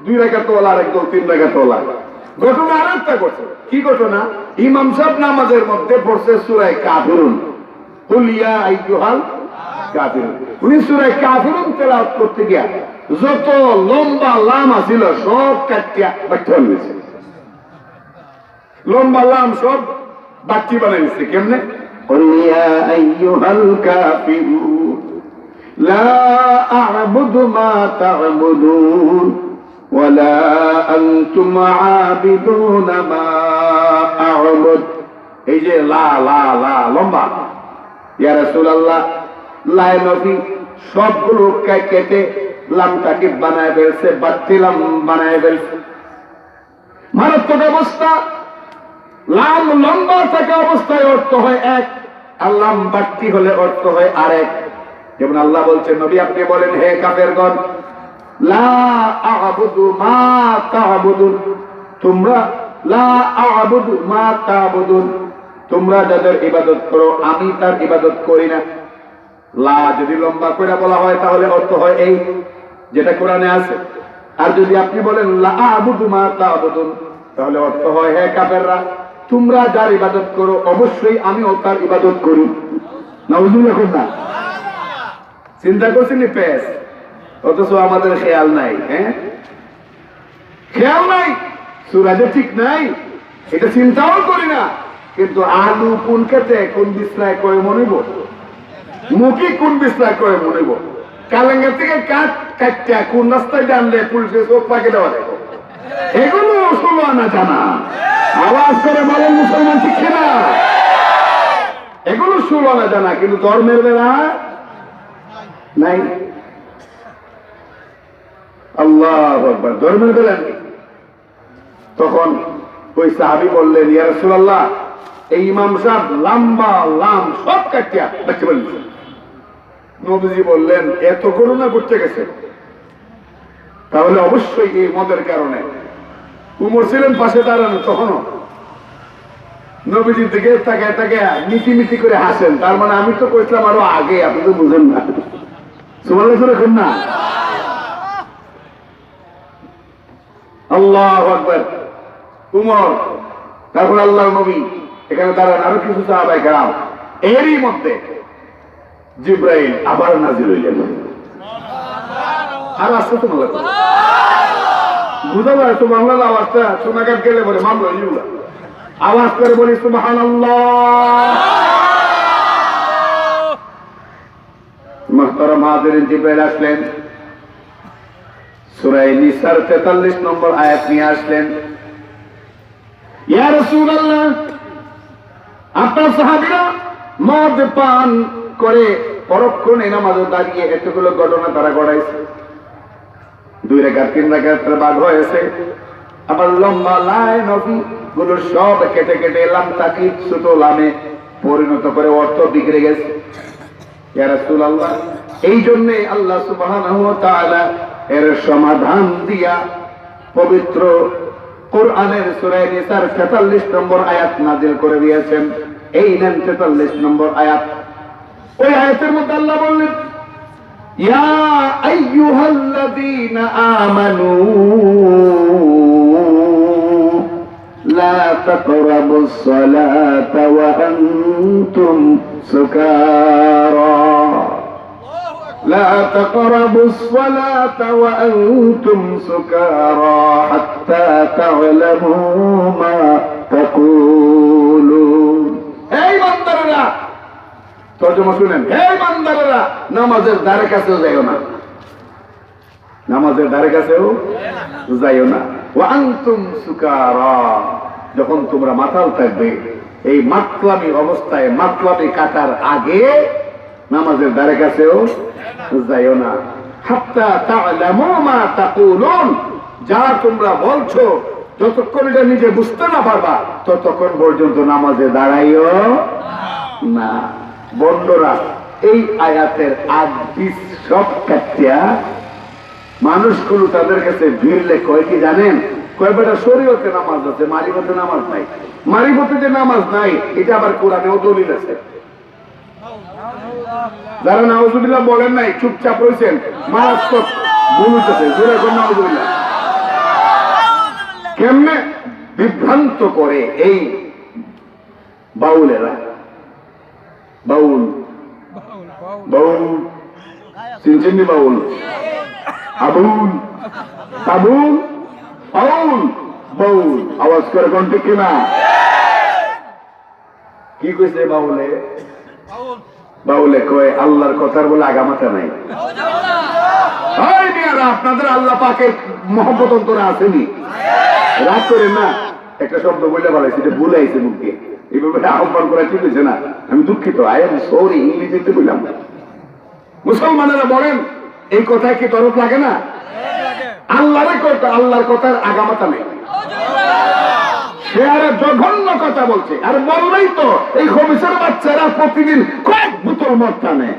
2 রাকাত ওয়ালা আর একদল 3 রাকাত ওয়ালা। ঘটনা আর একটা ঘটে। কি ঘটনা? ইমাম সাহেব নামাজের মধ্যে পড়ছে সূরা কাফিরুন, কুল ইয়া আইয়ুহাল কাফিরুন। উনি সূরা কাফিরুন তেলাওয়াত করতে গিয়া যত লম্বা লামা ছিল সব কাটিয়া বাচ্চা হয়েছে, লম্বা লাম সব বাচ্চি বানাইছে। কেমনে? কুল ইয়া আইয়ুহাল কাফিরুন লা আ'বুদু মা তা'বুদুন ওয়ালা আনতুম আবিদুনা মা আ'বুদ। এই যে লা লা লা লম্বা, ইয়া রাসূলুল্লাহ লা নবী সবগুলো কেটে লামটাকে বানায় ফেলছে, বাড়তি লাম বানায় ফেলছে। মারাত্মক অবস্থা। লাম লম্বা থাকা অবস্থায় অর্থ হয় এক, আর লাম বাড়তি হলে অর্থ হয় আরেক। যেমন আল্লাহ বলছেন, নবী আপনি বলেন, হে কাফেরগণ, লা আ'বুদু মা তা'বুদুন, তোমরা লা আ'বুদু মা তা'বুদুন, তোমরা যাদের ইবাদত করো আমি তার ইবাদত করি না। লা যদি লম্বা করে বলা হয় তাহলে অর্থ হয় এই, যেটা কোরআনে আছে। আর যদি আপনি বলেন লা আ'বুদু মা তা'বুদুন, তাহলে অর্থ হয়, হে কাফেররা, তোমরা যার ইবাদত করো অবশ্যই আমিও তার ইবাদত করি। নাউজুবিল্লাহ না? চিন্তা করছেন পেশ, অথচ আমাদের খেয়াল নাই। হ্যাঁ, খেয়াল নাই, সূরাতে ঠিক নাই, এটা চিন্তাও করি না। কিন্তু আলু কোন খেতে কোন বিছনায় করে মনিব, মুখি কোন বিছনায় করে মনিব, কালেঙ্গা থেকে কাঠ কাটটা কোন রাস্তায় জানলে পুলিশে চোখ পাকে দেওয়া দেখো, এগুলো ষোলো আনা জানা। আওয়াজ করে বলেন মুসলমান, ঠিক না? এগুলো ষোলো আনা জানা, কিন্তু ধর্মের বেলা নাই। আল্লাহু আকবার, ধর্মের বেলা নেই। তখন ওই সাহাবী বললেন, ইয়া রাসূলুল্লাহ, এই ইমাম সাহেব লম্বা লাম সব কাটিয়া দেখতে বললেন। নবীজি বললেন, এত করুণা করতে গেছে, তাহলে অবশ্যই এই মদের কারণে। উমর ছিলেন পাশে দাঁড়ানো, তখনও নবীজির দিকে তাকায় তাকায় মিটি করে হাসেন। তার মানে আমি তো কইছিলাম আরো আগে, আপনি তো বুঝেন না। সুবহানাল্লাহ রাখুন না। আল্লাহু আকবার। উমর, তারপর আল্লাহর নবী এখানে দাঁড়ান, আরো কিছু সাহাবায়ে কেরাম। এরই মধ্যে জিবরাইল আবার নাজিল হইলেন। আর আসতে তো মাল্লা বুঝা যায় তো, বাংলার আওয়াজটা সোনাঘাট গেলে বলে মামলা ইউলা আওয়াজ করে বলি সুবহানাল্লাহ। মুহতারাম হাজিরিন, জিবরাইল আসলেন, সূরা নিসার 43 নম্বর আয়াত নিয়ে আসলেন। ইয়া রাসূলুল্লাহ, আপনার সাহাবীরা মদ পান করে পরক্ষণে নামাজে দাঁড়িয়ে এতগুলো ঘটনা তারা ঘটাইছে। 2 রাকাত 3 রাকাতের ভাগ হয়েছে। আবার লম্বা লাইন নবী গুলো সব কেটে কেটে লাম তাকি ছোট লামে পরিণত করে অর্থ বিগড়ে গেছে। ইয়া রাসূলুল্লাহ, এই জন্য আল্লাহ সুবহানাহু ওয়া তাআলা এর সমাধান দিয়া পবিত্র কোরআনের সূরা নিসার 46 নম্বর আয়াত নাযিল করে দিয়েছেন। এই নেন 43 নম্বর আয়াত। ওই আয়াতের মধ্যে আল্লাহ বললেন, ইয়া আইয়ুহাল্লাযীনা আমানু লা তাকরাবুস সালাতা ওয়া আনতুম সুকারা لا تقربوا الصلاة وأنتم سكارى حتى تعلموا ما تقولون। এই বান্দারা, তর্জমা শুনেন, এই বান্দারা, নামাজের ধারে কাছেও যাইও না, নামাজের ধারে কাছেও যাইও না। ওয়া আনতুম সুকারা, যখন তোমরা মাতাল থাকবে, এই মাতলামি অবস্থায়, মাতলামি কাটার আগে নামাজের ধারে কাছেও যাইও না। হাত্তা তা'লামু মা তাকুলুন, যা তোমরা বলছো যতক্ষণ এটা নিজে বুঝতে না পারবা ততক্ষণ পর্যন্ত নামাজে দাঁড়াইও না। বন্ধুরা, এই আয়াতের আদিস সব কাটিয়া মানুষগুলো তাদের কাছে ভিড়লে কয় কি জানেন? কয় বেটা শরীয়তে নামাজ আছে, মারিফতে নামাজ নাই। মারিফতে যে নামাজ নাই এটা আবার কোরআনেও দলিল আছে। যারা নাউজুবিল্লাহ বলেন নাই, চুপচাপ রয়েছেন, মারাত্মক ভুল হইতেছে। জোরে কোন নাউজুবিল্লাহ। কেমনে বিভ্রান্ত করে এই বাউলেরা। বাউল বাউল চিনচিনি বাউল, আবুল তাবুল বাউল বাউল, আওয়াজ করে কোন ঠিক কিনা? কি কইছে বাউলে? বাউলে কয় আল্লাহর কথার বলে আগামাতা নাই। আপনাদের আল্লাহ পাকের মহব্বত অন্তরে আসেনি? রাগ করেন না, একটা শব্দ বলে বলাইছে, এটা ভুলে আইছে মুখে, এইভাবে আহ্বান করা ঠিক হয়েছে না। আমি দুঃখিত, আই এম সরি, ইংরেজিতে বললাম। মুসলমানেরা বলেন এই কথায় কি তরফ লাগে না? আল্লাহর কথার আগামাতা নেই। সে আরে জঘন্য কথা বলছে, আর বললেই তো এই খবিসের বাচ্চারা প্রতিদিন কয়েক বোতল মদ টানে,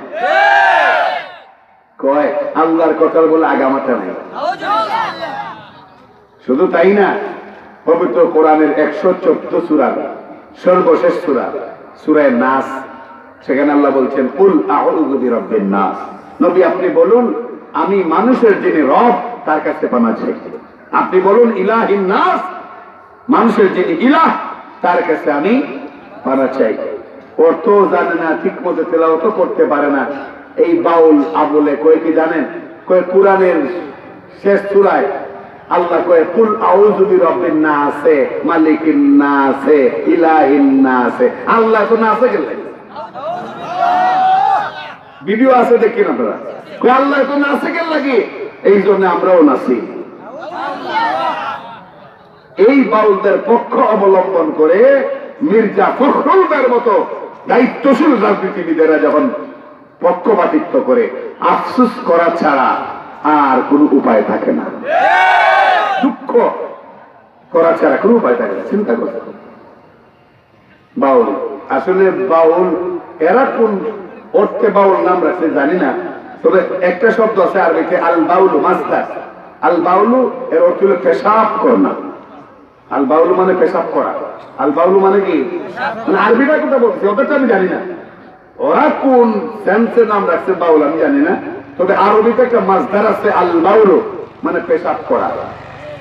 কয় আল্লাহর কথার বলে আগামাতা নেই। শুধু তাই না, পবিত্র কোরআনের 114 সূরার সর্বশেষ সূরা সূরা নাস, সেখানে আল্লাহ বলছেন কুল আউযু বিরাব্বিন নাস, নবী আপনি বলুন আমি মানুষের যিনি রব তার কাছে পানা চাই। আপনি বলুন ইলাহিন নাস, মানুষের যিনি ইলাহ তার কাছে আমি পানা চাই। অর্থ জানে না, ঠিক মতো তেলাওয়াত করতে পারে না। এই বাউল আবুলে কয় কি জানেন? কয় কোরআনের শেষ সূরায় আল্লাহ কয় কুল আউযু বিরাব্বিন নাস মালিকিন নাস ইলাহিন নাস। আল্লাহ তো নাসে গেলেন, ভিডিও আছে দেখেন আপনারা। কয় আল্লাহ তো নাসে গেল নাকি, এই জন্য আমরাও নাসি। এই বাউলদের পক্ষ অবলম্বন করে মির্জা ফখরুলদের মতো দায়িত্বশীল রাজনীতিবিদেরা যখন পক্ষপাতিত্ব করে, আফসোস করা ছাড়া আর কোন উপায় থাকে না। দুঃখ করা ছাড়া কোন উপায় থাকে না। চিন্তা করতে বাউল, আসলে বাউল এরা কোন অর্থে বাউল নাম রাখছে জানি না, তবে একটা শব্দ আছে আরবিতে আল বাউলু মাসদার। আল বাউলু এর অর্থ হলো পেশাব করনা। আল বাউলু মানে পেশাব করা। আল বাউলু মানে কি? মানে আরবিটা কথা বলছে, ওদেরটা আমি জানি না, ওরা কোন সেন্সে নাম রাখছে বাউল আমি জানি না, তবে আরবিতে একটা মাসদার আছে আল বাউলু মানে পেশাব করা।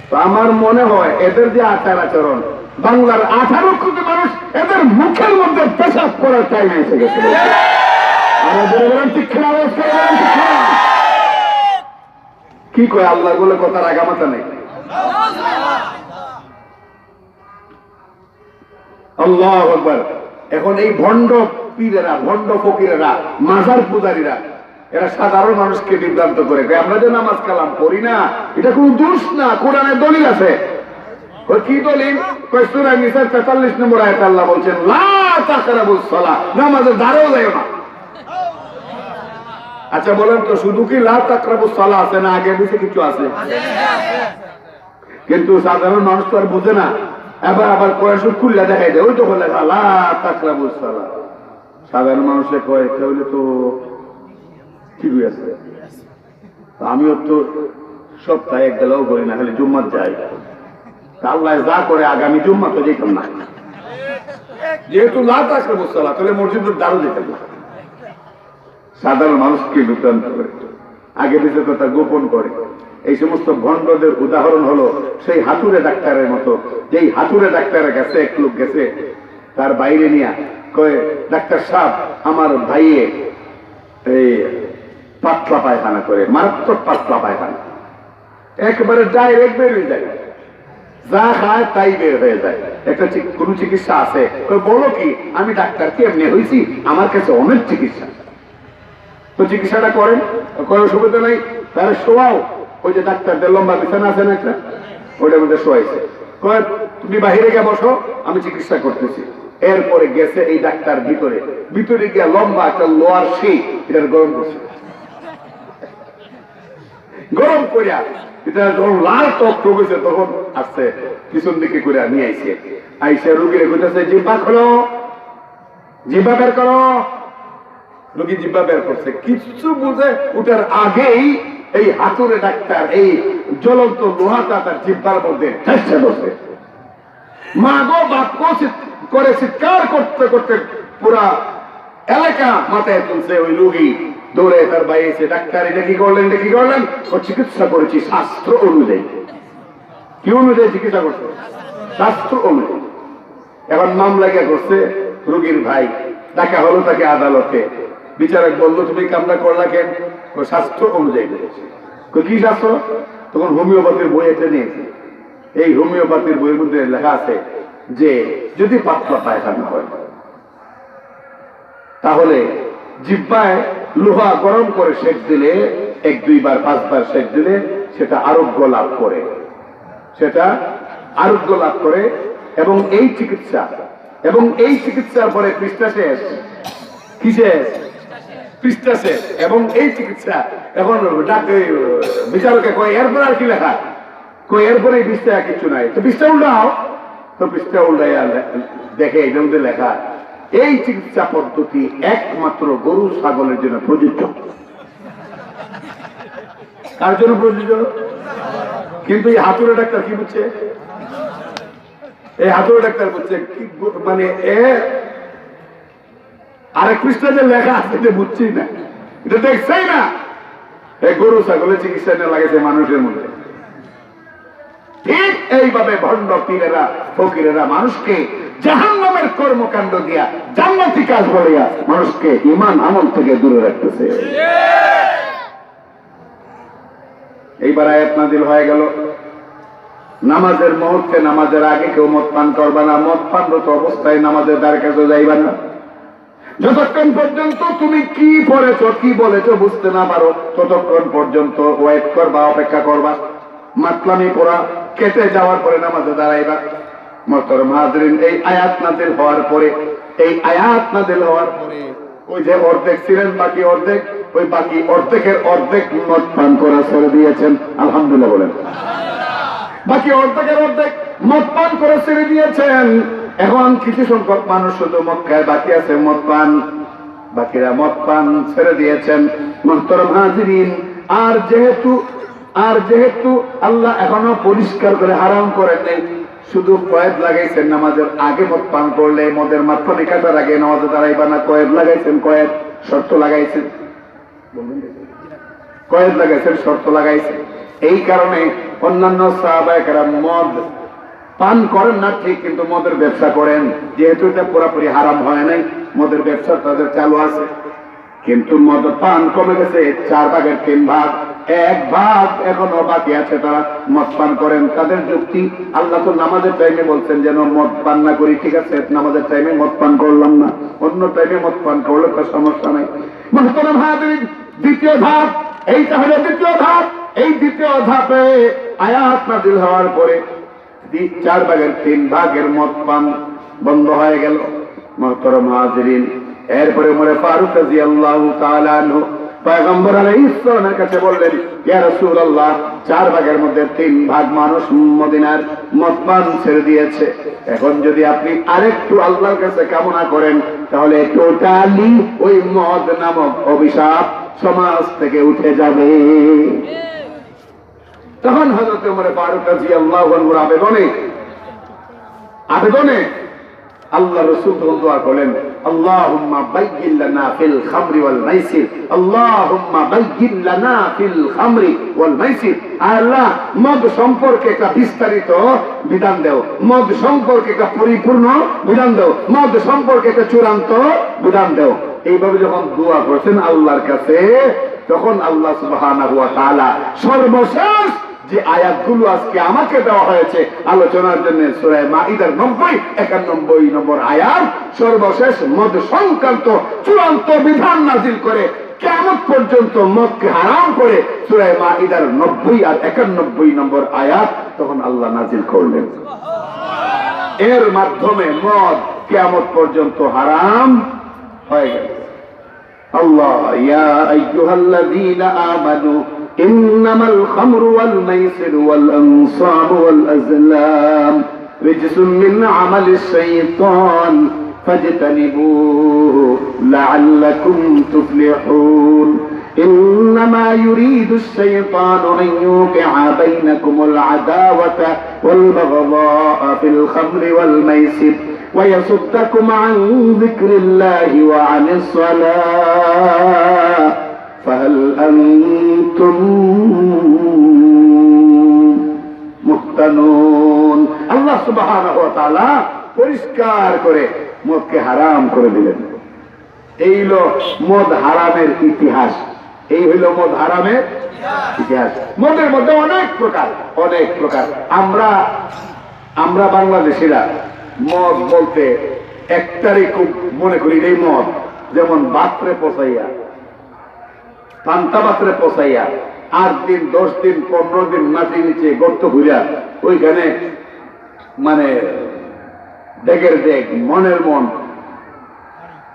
তো আমার মনে হয় এদের যে আচার আচরণ, বাংলার 18 কোটি মানুষ এদের মুখের মধ্যে পেশাব করার টাইম এসে গেছে। কি কয় আল্লাহ বলে কথার আগামাতা নেই। আল্লাহু আকবার। এখন এই ভণ্ড পীরেরা, ভণ্ড ফকিরেরা, মাজার পূজারীরা, এরা সাধারণ মানুষকে বিভ্রান্ত করে। আমরা যে নামাজ কালাম পড়ি না, এটা কোন দোষ না, কোরআনের দলিল আছে। কি দলিল? সূরা নিসা 43 নম্বর আয়াতে আল্লাহ বলছেন লা তাকরাবুস সালাহ, নামাজের ধারেও যাও না। আচ্ছা বলেন তো, শুধু কি লা তাকরাবুস সালাহ আছে না আগে বেশি কিছু আছে? কিন্তু সাধারণ মানুষ তো আর বুঝে না। আবার কোরআন খুললে দেখাই দেয়, ওই তো বলে লা তাকরাবুস সালাহ। সাধারণ মানুষে কয় তাহলে তো ঠিক আছে, আমিও তো সপ্তাহে এক গেলেও করি না, খালি জুম্মাত যাই। আল্লাহ যা করে আগামী জুম্মা তো যেতাম না, যেহেতু লা তাকরাবুস সালাহ, তাহলে মসজিদের দ্বারও যেতাম না। সাধারণ মানুষকে বিভ্রান্ত করে, আগে পিছনে কথা গোপন করে। এই সমস্ত ভণ্ডদের উদাহরণ হলো সেই হাতুড়ে ডাক্তারের মতো, যেই হাতুড়ে ডাক্তারের কাছে এক লোক গেছে, তার বাইরে নিয়ে কয়ে ডাক্তার সাহেব আমার ভাইয়ে এই পাতলা পায়খানা করে, মারাত্মক পাতলা পায়খানা, একবারে ডাইরেক্ট বের হয়ে যায়, যা খায় তাই বের হয়ে যায়। একটা কোন চিকিৎসা আছে? বলো কি? আমি ডাক্তার, কি এমনি হয়েছি, আমার কাছে অনেক চিকিৎসা। তো চিকিৎসাটা করেন, কোনো সুবিধা নাই, তাহলে শোয়াও। ওই যে ডাক্তারদের লম্বা বিছানা আছে না একটা, ওইটার মধ্যে শোয়াইছে, কয় তুমি বাহিরে গিয়ে বসো, আমি চিকিৎসা করতেছি। এরপরে গেছে এই ডাক্তার ভিতরে গিয়া লম্বা একটা লোয়ার শিট এটার গরম করছে, গরম করিয়া এটা যখন লাল টক ঠকেছে তখন আসছে পিছন দিকে করে নিয়ে আইছে, আইসে রুগীরে কইতেছে জিহ্বা খোলো, জিহ্বা বের করো। রোগী জিহ্বা বের করছে, কিছু বুঝে ওটার আগেই এই হাতুড়ে ডাক্তার এই জ্বলন্ত লোহাটা তার জিহ্বার মধ্যে ঠেসে বসে। মা গো বাপ করে চিৎকার করতে করতে পুরা এলাকা মাথায় তুলছে। ওই রোগী দৌড়ে তার ভাই এসে, ডাক্তার এটা কি করলেন, এটা কি করলেন? ও চিকিৎসা করেছি শাস্ত্র অনুযায়ী। কি অনুযায়ী চিকিৎসা করছে? শাস্ত্র অনুযায়ী। এখন মামলা কে করছে? রোগীর ভাই। ডাকা হলো তাকে আদালতে। বিচারক বললো তুমি কামনা করলা কেন? ও শাস্ত্র অনুযায়ী করেছে। কি শাস্ত্র? তখন হোমিওপ্যাথির বই একটা নিয়েছে। এই হোমিওপ্যাথির বইয়ের মধ্যে লেখা আছে যে যদি পাতলা পায়খানা হয় তাহলে জিহ্বায় লোহা গরম করে সেক দিলে, 1-2 বার 5 বার সেক দিলে সেটা আরোগ্য লাভ করে, সেটা আরোগ্য লাভ করে। এবং এই চিকিৎসার পরে পৃষ্ঠা শেষ। কি শেষ? পৃষ্ঠা শেষ। এবং এই চিকিৎসা এখন বিচারকে কয় এরপর আর কি লেখা? কই এরপরে পৃষ্ঠা কিছু নাই। তো পৃষ্ঠা উল্টাও। তো পৃষ্ঠা উল্টাই দেখে এটার মধ্যে লেখা এই চিকিৎসা পদ্ধতি একমাত্র গরু ছাগলের জন্য প্রযোজ্য। কার জন্য প্রযোজ্য? কিন্তু এই হাতুড়ে ডাক্তার কি বুঝছে? এই হাতুড়ে ডাক্তার বুঝছে কি, মানে আরেক পৃষ্ঠা যে লেখা আছে যে বুঝছি না, এটা দেখছেই না। এই গরু ছাগলের চিকিৎসা নিয়ে লাগেছে মানুষের মধ্যে। ঠিক এইভাবে ভণ্ড পীরেরা ফকিরেরা মানুষকে জাহান্নামের কর্মকাণ্ড দিয়া জান্নাতি কাজ বলিয়া মানুষকে ঈমান আমল থেকে দূরে রাখতেছে। এইবার আয়াত নাযিল হয়ে গেল, নামাজের মুহূর্তে, নামাজের আগে কেউ মদ পান করবা না, মদ পানরত অবস্থায় নামাজের দ্বার কাছে যাইবা না। যতক্ষণ পর্যন্ত তুমি কি পড়েছ, কি বলেছ বুঝতে না পারো, ততক্ষণ পর্যন্ত ওয়েট করবা, অপেক্ষা করবা। মাতলামি পড়া কেটে যাওয়ার পরে নামাজে দাঁড়াইবা। মুহতারাম হাজিরিন, এই আয়াত নাযিল হওয়ার পরে, ওই যে অর্ধেক ছিলেন, বাকি অর্ধেক, ওই বাকি অর্ধেকের অর্ধেক মদ পান করা ছেড়ে দিয়েছেন। আলহামদুলিল্লাহ বলেন। বাকি অর্ধেকের অর্ধেক মদ পান করে ছেড়ে দিয়েছেন। এখন কিছু সংখ্যক মানুষ শুধু মদ খায়, বাকি আছে মদ পান, বাকিরা মদ পান ছেড়ে দিয়েছেন। মুহতারাম হাজিরিন, আর যেহেতু আল্লাহ এখনো পরিষ্কার করে হারাম করেন নাই, শুধু কয়েদ লাগাইছেন নামাজের আগে মদ পান করলে, মদের মাধ্যমে কাটার আগে নামাজে দাঁড়াইবা না, কয়েদ লাগাইছেন, কয়েদ শর্ত লাগাইছেন, কয়েদ লাগাইছেন, শর্ত লাগাইছেন। এই কারণে অন্যান্য সাহাবায়ে কেরাম মদ পান করেন না ঠিক, কিন্তু মদের ব্যবসা করেন। যেহেতু এটা পুরোপুরি হারাম হয় নাই, মদের ব্যবসা তাদের চালু আছে। কিন্তু মদ পান কমে গেছে 4 ভাগের 3 ভাগ, 1 ভাগ এখনো বাকি আছে, তারা মদ পান করেন। তাদের যুক্তি, আল্লাহ তো নামাজের টাইমে বলছেন যেন মদ পান না করি, ঠিক আছে নামাজের টাইমে মদ পান করলাম না, অন্য টাইমে মদ পান করলে তো সমস্যা নাই। মুহতারাম হাজিরিন, দ্বিতীয় ধাপ, এইটা হলো দ্বিতীয় ধাপ। এই দ্বিতীয় ধাপে আয়াত নাযিল হওয়ার পরে 4 ভাগের 3 ভাগের মদ পান বন্ধ হয়ে গেল। মুহতারাম হাজিরিন, এরপরে ওমর ফারুক রাদিয়াল্লাহু তাআলা আনহু পয়গম্বর আলাইহিস সালামের কাছে বললেন, ইয়া রাসূলুল্লাহ, 4 ভাগের মধ্যে 3 ভাগ মানুষ মদিনার মদ পান ছেড়ে দিয়েছে। এখন যদি আপনি আরেকটু আল্লাহর কাছে কামনা করেন, তাহলে টোটালি ওই মদ নামক অভিশাপ সমাজ থেকে উঠে যাবে। তখন হযরত ওমর ফারুক রাদিয়াল্লাহু আনহুর আবেদনে আল্লাহ রাসূল দোয়া করেন, আল্লাহুম্মা বাইয়্যিন লানা ফিল খামরি ওয়াল মাইসির, আল্লাহুম্মা বাইয়্যিন লানা ফিল খামরি ওয়াল মাইসির। আল্লাহ, মদ সম্পর্কে একটা বিস্তারিত বিধান দাও, মদ সম্পর্কে একটা পরিপূর্ণ বিধান দাও, মদ সম্পর্কে একটা চূড়ান্ত বিধান দাও। এইভাবে যখন দোয়া করছেন আল্লাহর কাছে, তখন আল্লাহ সুবহানাহু ওয়া তাআলা সর্বশেষ যে আয়াতগুলো আজকে আমাকে দেওয়া হয়েছে আলোচনার জন্য, সূরা মাইদার 90-91 নম্বর আয়াত, সর্বশেষ মদ সংক্রান্ত চূড়ান্ত বিধান নাযিল করে কিয়ামত পর্যন্ত মদকে হারাম করে সূরা মাইদার 90 আর 91 নম্বর আয়াত তখন আল্লাহ নাযিল করলেন। এর মাধ্যমে মদ কিয়ামত পর্যন্ত হারাম হয়ে গেল। আল্লাহ, ইয়া আইয়ুহাল্লাযীনা আমানু ইন্নামাল খামরু ওয়াল মাইসিরু ওয়াল আনসাবু ওয়াল আজলাম রিজসুম মিন আমালিশ শাইতান ফাজতানিবুহু লাআল্লাকুম তুফলিহুন। إنما يريد الشيطان أن يوقع بينكم العداوة والبغضاء في الخمر والميسر ويصدكم عن ذكر الله وعن الصلاة فهل أنتم মুহতানুন। আল্লাহ সুবহানাহু ওয়া তাআলা পরিষ্কার করে মদকে হারাম করে দিলেন। এই হলো মদ হারামের ইতিহাস। এই হইল মদ হারামের ইতিহাস। মদের মধ্যে অনেক প্রকার, অনেক প্রকার। আমরা বাংলাদেশিরা মদ বলতে একটারই খুব মনে করি, এই মদ যেমন বাতরে পচাইয়া, পান্তা বাতরে পচাইয়া 8 দিন 10 দিন 15 দিন মাটির নিচে গর্ত ঘুরিয়া ওইখানে মানে ডেগের ডেগ মনের মন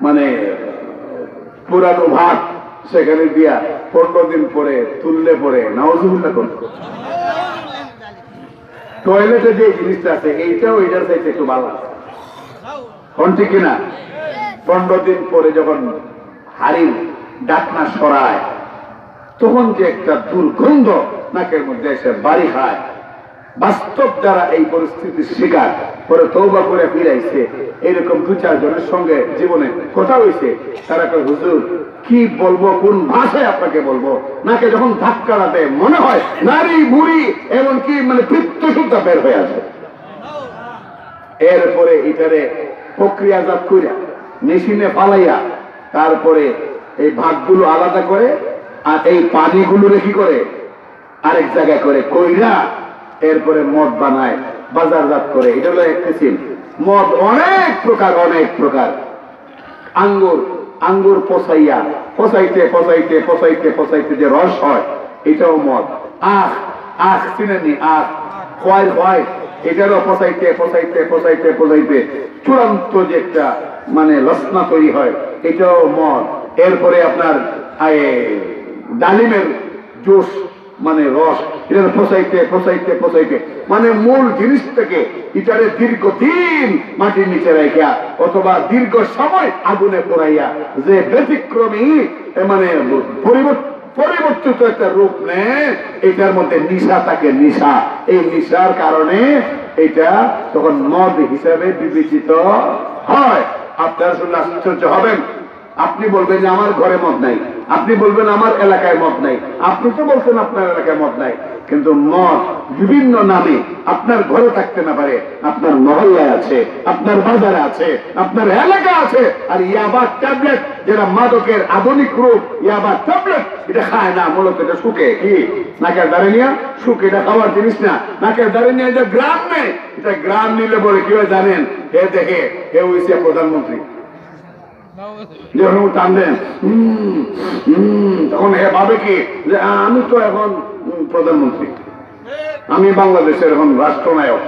মানে পুরানো ভাত সেখানে দিয়া 15 দিন পরে তুললে পরে নাউজুবিল্লাহ করত। টয়লেটে যে জিনিসটা আছে এইটাও এটার চাইতে একটু ভালো আছে, কোন ঠিক কিনা? 15 দিন পরে যখন হাড়ির ডাকনা সরায় তখন যে একটা দুর্গন্ধ নাকের মধ্যে এসে বাড়ি খায়। বাস্তব যারা এই পরিস্থিতির শিকার পরে তওবা করে ফিরাইছে, এরকম 2-4 জনের সঙ্গে জীবনে কথা হয়েছে, তারা কয় হুজুর কি বলবো, কোন ভাষায় আপনাকে বলবো, নাকে যখন ধাক্কা লাতে মনে হয় নারী বুড়ি এমনকি মানে পিত্ত সুদ্ধা বের হয়ে আসে। এরপরে এটারে প্রক্রিয়াজাত কইরা মেশিনে ফালাইয়া তারপরে এই ভাগগুলো আলাদা করে আর এই পানিগুলো কি করে আরেক জায়গায় করে কইরা এরপরে মদ বানায়, বাজারজাত করে। এটা হলো এক কিসিম মদ। অনেক প্রকার, অনেক প্রকার। আঙ্গুর পচাইয়া পচাইতে পচাইতে পচাইতে পচাইতে যে রস হয় এটাও মদ। আখ চিনেনি? আখ খোয়াই এটারও পচাইতে পচাইতে পচাইতে পচাইতে চূড়ান্ত যে একটা মানে লসনা তৈরি হয়, এটাও মদ। এরপরে আপনার ডালিমের জুস মানে রস, এটা পচাইতে পচাইতে পচাইতে মানে মূল জিনিসটাকে এটারে দীর্ঘদিন মাটির নিচে রাখিয়া অথবা দীর্ঘ সময় আগুনে পোড়াইয়া যে ব্যতিক্রমী মানে পরিবর্তিত একটা রূপ নেয়, এটার মধ্যে নিশা থাকে। নিশা, এই নিশার কারণে এটা তখন মদ হিসাবে বিবেচিত হয়। আপনারা শুনলে আশ্চর্য হবেন। আপনি বলবেন যে আমার ঘরে মদ নাই, আপনি বলবেন আমার এলাকায় মদ নাই, আপনি তো বলছেন আপনার এলাকায় মদ নাই, কিন্তু মদ বিভিন্ন নামে আপনার ঘরে থাকতে না পারে, আপনার মহল্লায় আছে, আপনার বাজারে আছে, আপনার এলাকা আছে। আর ইয়াবা ট্যাবলেট, যেটা মাদকের আধুনিক রূপ, ইয়াবা ট্যাবলেট, এটা খায় না, মূলত এটা শুকে কি নাকের দ্বারে নিয়ে শুকে, এটা খাওয়ার জিনিস না। নাকের দ্বারে নিয়ে এটা গ্রাম নেই, এটা গ্রাম নিলে বলে কি হয় জানেন? হে দেখে হে হইছে প্রধানমন্ত্রী, যখন টানবেন তখন হে ভাবে কি যে আমি তো এখন প্রধানমন্ত্রী, আমি বাংলাদেশের এখন রাষ্ট্রনায়ক।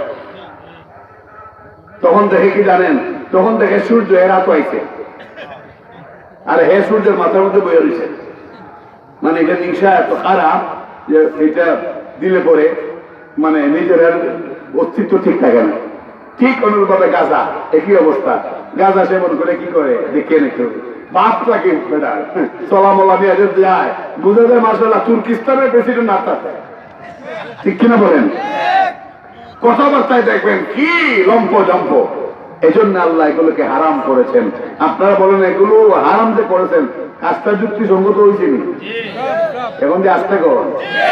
তখন দেখে কি জানেন? তখন দেখে সূর্য এর হাত পাইছে, আর হে সূর্যের মাথার মধ্যে বয়ে রয়েছে। মানে এটা নিশা এত খারাপ যে এটা দিলে পরে মানে নিজের অস্তিত্ব ঠিক থাকে না। ঠিক অনুরূপভাবে গাঁজা, একই অবস্থা। গাঁজা সেবন করে কি করে দেখে নিতে বাপটা কি চলামলা নিয়ে যায়, বুঝা যায় মার্শাল্লাহ তুর্কিস্তানের প্রেসিডেন্ট আসতে, ঠিক কিনা বলেন? কথাবার্তায় দেখবেন কি লম্প জম্প। এই জন্য আল্লাহ এগুলোকে হারাম করেছেন। আপনারা বলেন এগুলো হারাম যে করেছেন, কাজটা যুক্তিসঙ্গত হয়েছে নি? এখন যে আসতে করেন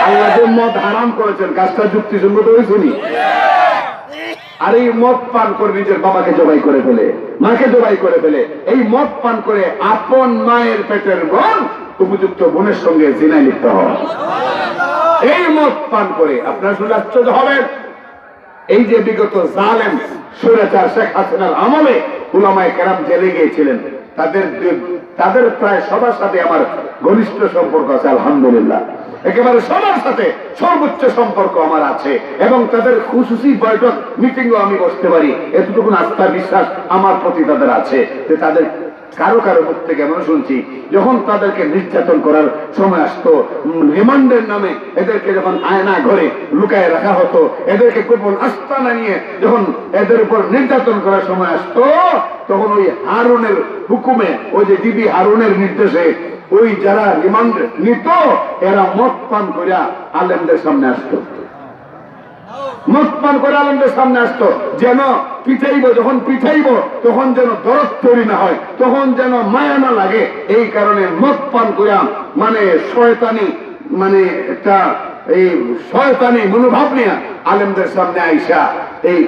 আল্লাহ যে মদ হারাম করেছেন, কাজটা যুক্তিসঙ্গত হয়েছে নি? আর এই মদ পান করে নিজের বাবাকে জবাই করে ফেলে, মাকে জবাই করে ফেলে। এই মদ পান করে আপন মায়ের পেটের বোন উপযুক্ত বোনের সঙ্গে জিনায় লিপ্ত হয়। এই মদ পান করে আপনারা শুনে আশ্চর্য হবেন। এই যে বিগত জালেম স্বৈরাচার শেখ হাসিনার আমলে উলামায়ে কেরাম জেলে গিয়েছিলেন, তাদের প্রায় সবার সাথে আমার ঘনিষ্ঠ সম্পর্ক আছে আলহামদুলিল্লাহ। একেবারে সবার সাথে সর্বোচ্চ সম্পর্ক আমার আছে এবং তাদের খুশুসি বৈঠক মিটিংও আমি বসতে পারি। এতটুকু আস্থা বিশ্বাস আমার প্রতি তাদের আছে যে তাদের কারো কারো মুখ থেকে এমন শুনছি যখন তাদেরকে নির্যাতন করার সময় আসতো, রিমান্ডের নামে এদেরকে যখন আয়না ঘরে লুকায় রাখা হতো, এদেরকে গোপন আস্তানা নিয়ে যখন এদের উপর নির্যাতন করার সময় আসতো, তখন ওই হারুনের হুকুমে, ওই যে দিদি হারুনের নির্দেশে ওই যারা রিমান্ড নিত এরা মদ পান করিয়া আলেমদের সামনে আসতো। মদ পান করে আলেমদের সামনে আসতো, যেন পিঠাইব, যখন পিঠাইব তখন যেন দরদ তৈরি না হয়, তখন যেন মায়া না লাগে। এই কারণে মদ পান করে মানে শয়তানি, মানে একটা এই শয়তানি মনোভাব নিয়ে আলেমদের সামনে আইসা এই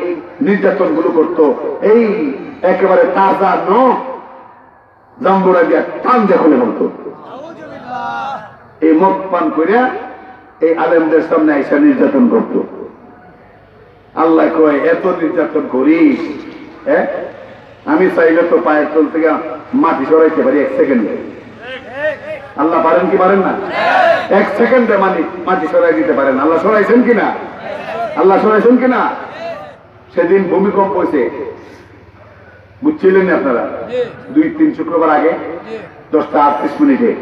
নির্যাতন গুলো করতো। এই একেবারে তাজা জাম্বুরা দিয়া টান দেখলে বলতো, এই মদ পান করিয়া এই আলেমদের সামনে আইসা নির্যাতন করতো। আল্লাহ কয় এত নির্যাতন করিস, হ্যাঁ আমি চাইলে তো পায়ের তল থেকে মাটি সরাইতে পারি 1 সেকেন্ডে। আল্লাহ পারেন কি পারেন না? 1 সেকেন্ডে মাটি সরাই দিতে পারেন। আল্লাহ সরাইছেন কিনা? আল্লাহ সরাইছেন কিনা? সেদিন ভূমিকম্প হয়েছে, বুঝছিলেন আপনারা? 2-3 শুক্রবার আগে 10:38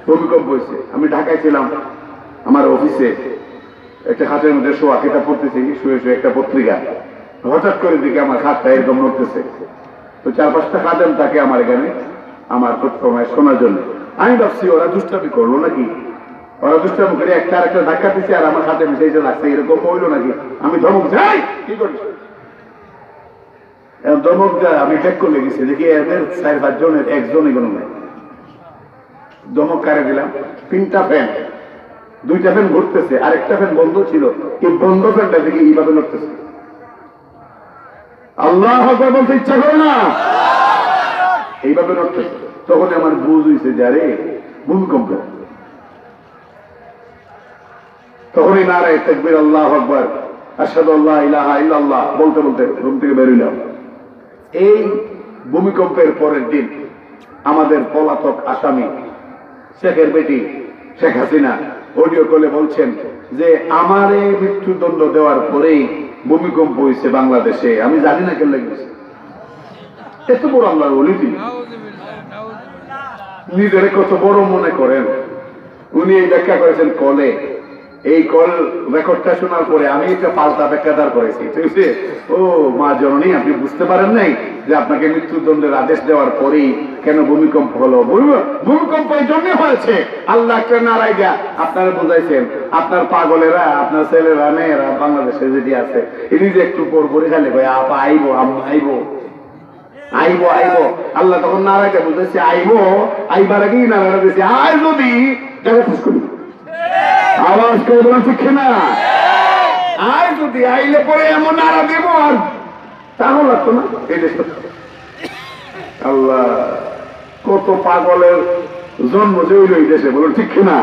ভূমিকম্প হয়েছে। আমি ঢাকায় ছিলাম, আমার অফিসে একটা খাটের মধ্যে শোয়া, কিতাব পড়তেছি, শুয়ে শুয়ে একটা পত্রিকা। হঠাৎ করে দিকে আমার খাটটা এরকম নড়তেছে। তো 4-5টা খাদেম থাকে আমার এখানে আমার সময় শোনার জন্য। আমি ভাবছি ওরা দুষ্টামি করলো নাকি, ওরা দুষ্টামি করে একটা আরেকটা ধাক্কা দিচ্ছে আর আমার খাতে মিশে এসে লাগছে, এরকম হইলো নাকি। আমি ধমক যাই, কি করিস? ধমক যায়, আমি ঠেক করে গেছি, দেখি এদের 4-5 জনের একজন এগুলো নেই। ধমক কারে দিলাম, 3টা ফ্যান, 2টা ফ্যান ঘুরতেছে, আরেকটা ফ্যান বন্ধ ছিল, এই বন্ধ ফ্যানটা দেখি এইভাবে লড়তেছে। আল্লাহ আকবার বলতে ইচ্ছা করে না, এইভাবে লড়তেছে। তখন আমার বুঝ হয়েছে যে আরে ভূমিকম্প। তখনই নারায়ে তাকবীর, আল্লাহু আকবার, আশহাদু আল্লা ইলাহা ইল্লাল্লাহ বলতে বলতে রুম থেকে বের হইলাম। এই ভূমিকম্পের পরের দিন আমাদের পলাতক আসামি শেখের বেটি শেখ হাসিনা অডিও কলে বলছেন যে আমারে মৃত্যুদণ্ড দেওয়ার পরেই ভূমিকম্প হয়েছে বাংলাদেশে, আমি জানি না কেন লেগেছে। এত বড় আল্লাহর ওলি তিনি, নিজের কত বড় মনে করেন। উনি এই ব্যাখ্যা করেছেন কলে। এই কল রেকর্ডটা শোনার পরে আমি একটা পাল্টা ব্যাখ্যাদার করেছি, ঠিক আছে? ও মা জননী, আপনি বুঝতে পারেন নাই যে আপনাকে মৃত্যুদণ্ডের আদেশ দেওয়ার পরেই কেন ভূমিকম্প হলো? ভূমিকম্প এই জন্য হয়েছে আল্লাহ একটা নারাই দেয়া আপনারা বুঝাইছেন। আপনার পাগলেরা, আপনার ছেলেরা মেয়েরা বাংলাদেশে যেটি আছে, এটি যে একটু পরপরে খালি ভাই আপা আইবো, আম্মা আইবো, আইবো আইবো, আল্লাহ তখন নারাইটা বুঝেছে আইবো, আইবার আগেই নারায়ণা দিয়েছে আয় যদি দেখা খুশ করি। আওয়াজ করে বলা ঠিক না? আর যদি আইলে পরে এমন নাড়া দেব আর তাও লাগতো না। এই দেশ আল্লাহ কত পাগলের জন্ম যে হইল এই দেশে, বলুন ঠিক না?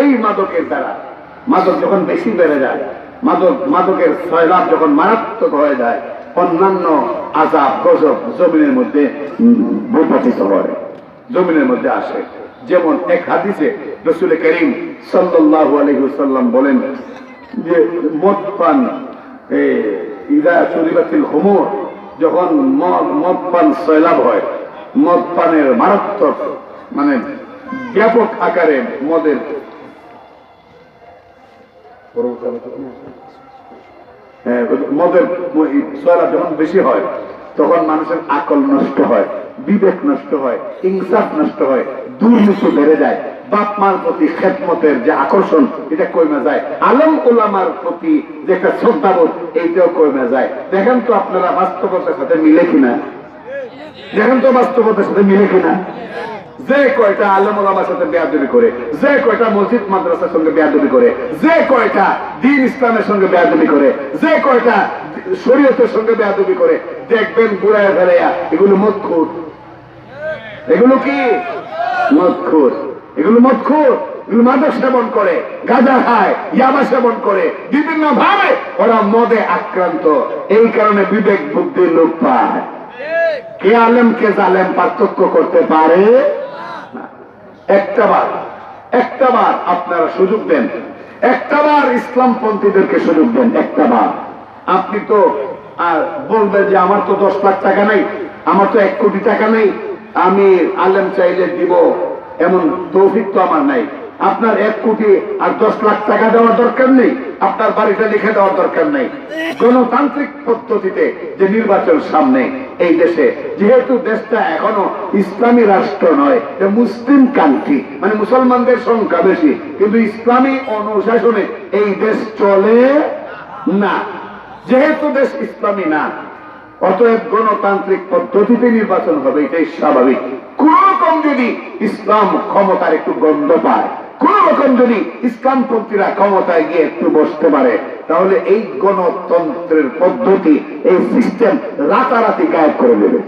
এই মাদকের দ্বারা, মাদক যখন বেশি বেড়ে যায়, মাদকের সয়লাভ যখন মারাত্মক হয়ে যায়, অন্যান্য আযাব গজব জমিনের মধ্যে ভূপাতিত হয়, জমিনের মধ্যে আসে। যেমন এক হাদিসে রাসূল করিম সাল্লাল্লাহু আলাইহি ওয়াসাল্লাম বলেন যে মদ পান ইদা শুরিবাতিল খুমুর, যখন মদ পান সয়লাভ হয়, মদ পানের মারাত্মক মানে ব্যাপক আকারে মদের সয়লাভ যখন বেশি হয়, তখন মানুষের আকল নষ্ট হয়, বিবেক নষ্ট হয়, ইনসাফ নষ্ট হয়, দুর্নীতি বেড়ে যায়, বাপ মার প্রতি খেদমতের যে আকর্ষণ এটা কমে যায়, আলেম ওলামার প্রতি যে একটা শ্রদ্ধাবোধ এইটাও কমে যায়। দেখেন তো আপনারা বাস্তবতার সাথে মিলে কিনা, দেখেন তো বাস্তবতার সাথে মিলে কিনা? যে কয়টা আলেম ওলামার সাথে বেয়াদবি করে, যে কয়টা মসজিদ মাদ্রাসার সঙ্গে বেয়াদবি করে, যে কয়টা দ্বীন ইসলামের সঙ্গে বেয়াদবি করে, যে কয়টা শরীয়তের সঙ্গে বেয়াদবি করে, দেখবেন বুড়ায় ফেলাইয়া এগুলো মদখোর। এগুলো কি মদখোর? এগুলো মদখোর, এগুলো মাদক সেবন করে, গাঁজা খায়, ইয়াবা সেবন করে, বিভিন্ন ভাবে ওরা মদে আক্রান্ত। এই কারণে বিবেক বুদ্ধির লোক পায়। কে আলেম কে জালেম পার্থক্য করতে পারে না। একটাবার আপনারা সুযোগ দেন, একটাবার ইসলামপন্থীদেরকে সুযোগ দেন, একটাবার। আপনি তো আর বলবেন যে আমার তো 10 লাখ টাকা নেই, আমার তো 1 কোটি টাকা নেই, আমি আলেম চাইলে দিব, এমন তৌফিক তো আমার নাই। আপনার 1 কোটি আর 10 লাখ টাকা দেওয়ার দরকার নেই। আপনার বাড়িটা লিখে দেওয়ার দরকার নেই। গণতান্ত্রিক পদ্ধতিতে যে নির্বাচন সামনে এই দেশে, যেহেতু দেশটা এখনো ইসলামী রাষ্ট্র নয়, মুসলিম কান্ট্রি, মানে মুসলমানদের সংখ্যা বেশি, কিন্তু ইসলামী অনুশাসনে এই দেশ চলে না। যেহেতু দেশ ইসলামী না, অতএব গণতান্ত্রিক পদ্ধতিতে নির্বাচন হবে, এটাই স্বাভাবিক। কোন রকম যদি ইসলাম ক্ষমতার একটু গন্ধ পায়, কোন রকম যদি ইসলামপন্থীরা ক্ষমতায় গিয়ে একটু বসতে পারে, তাহলে এই গণতন্ত্রের পদ্ধতি, এই সিস্টেম রাতারাতি গায়েব করে দেবে,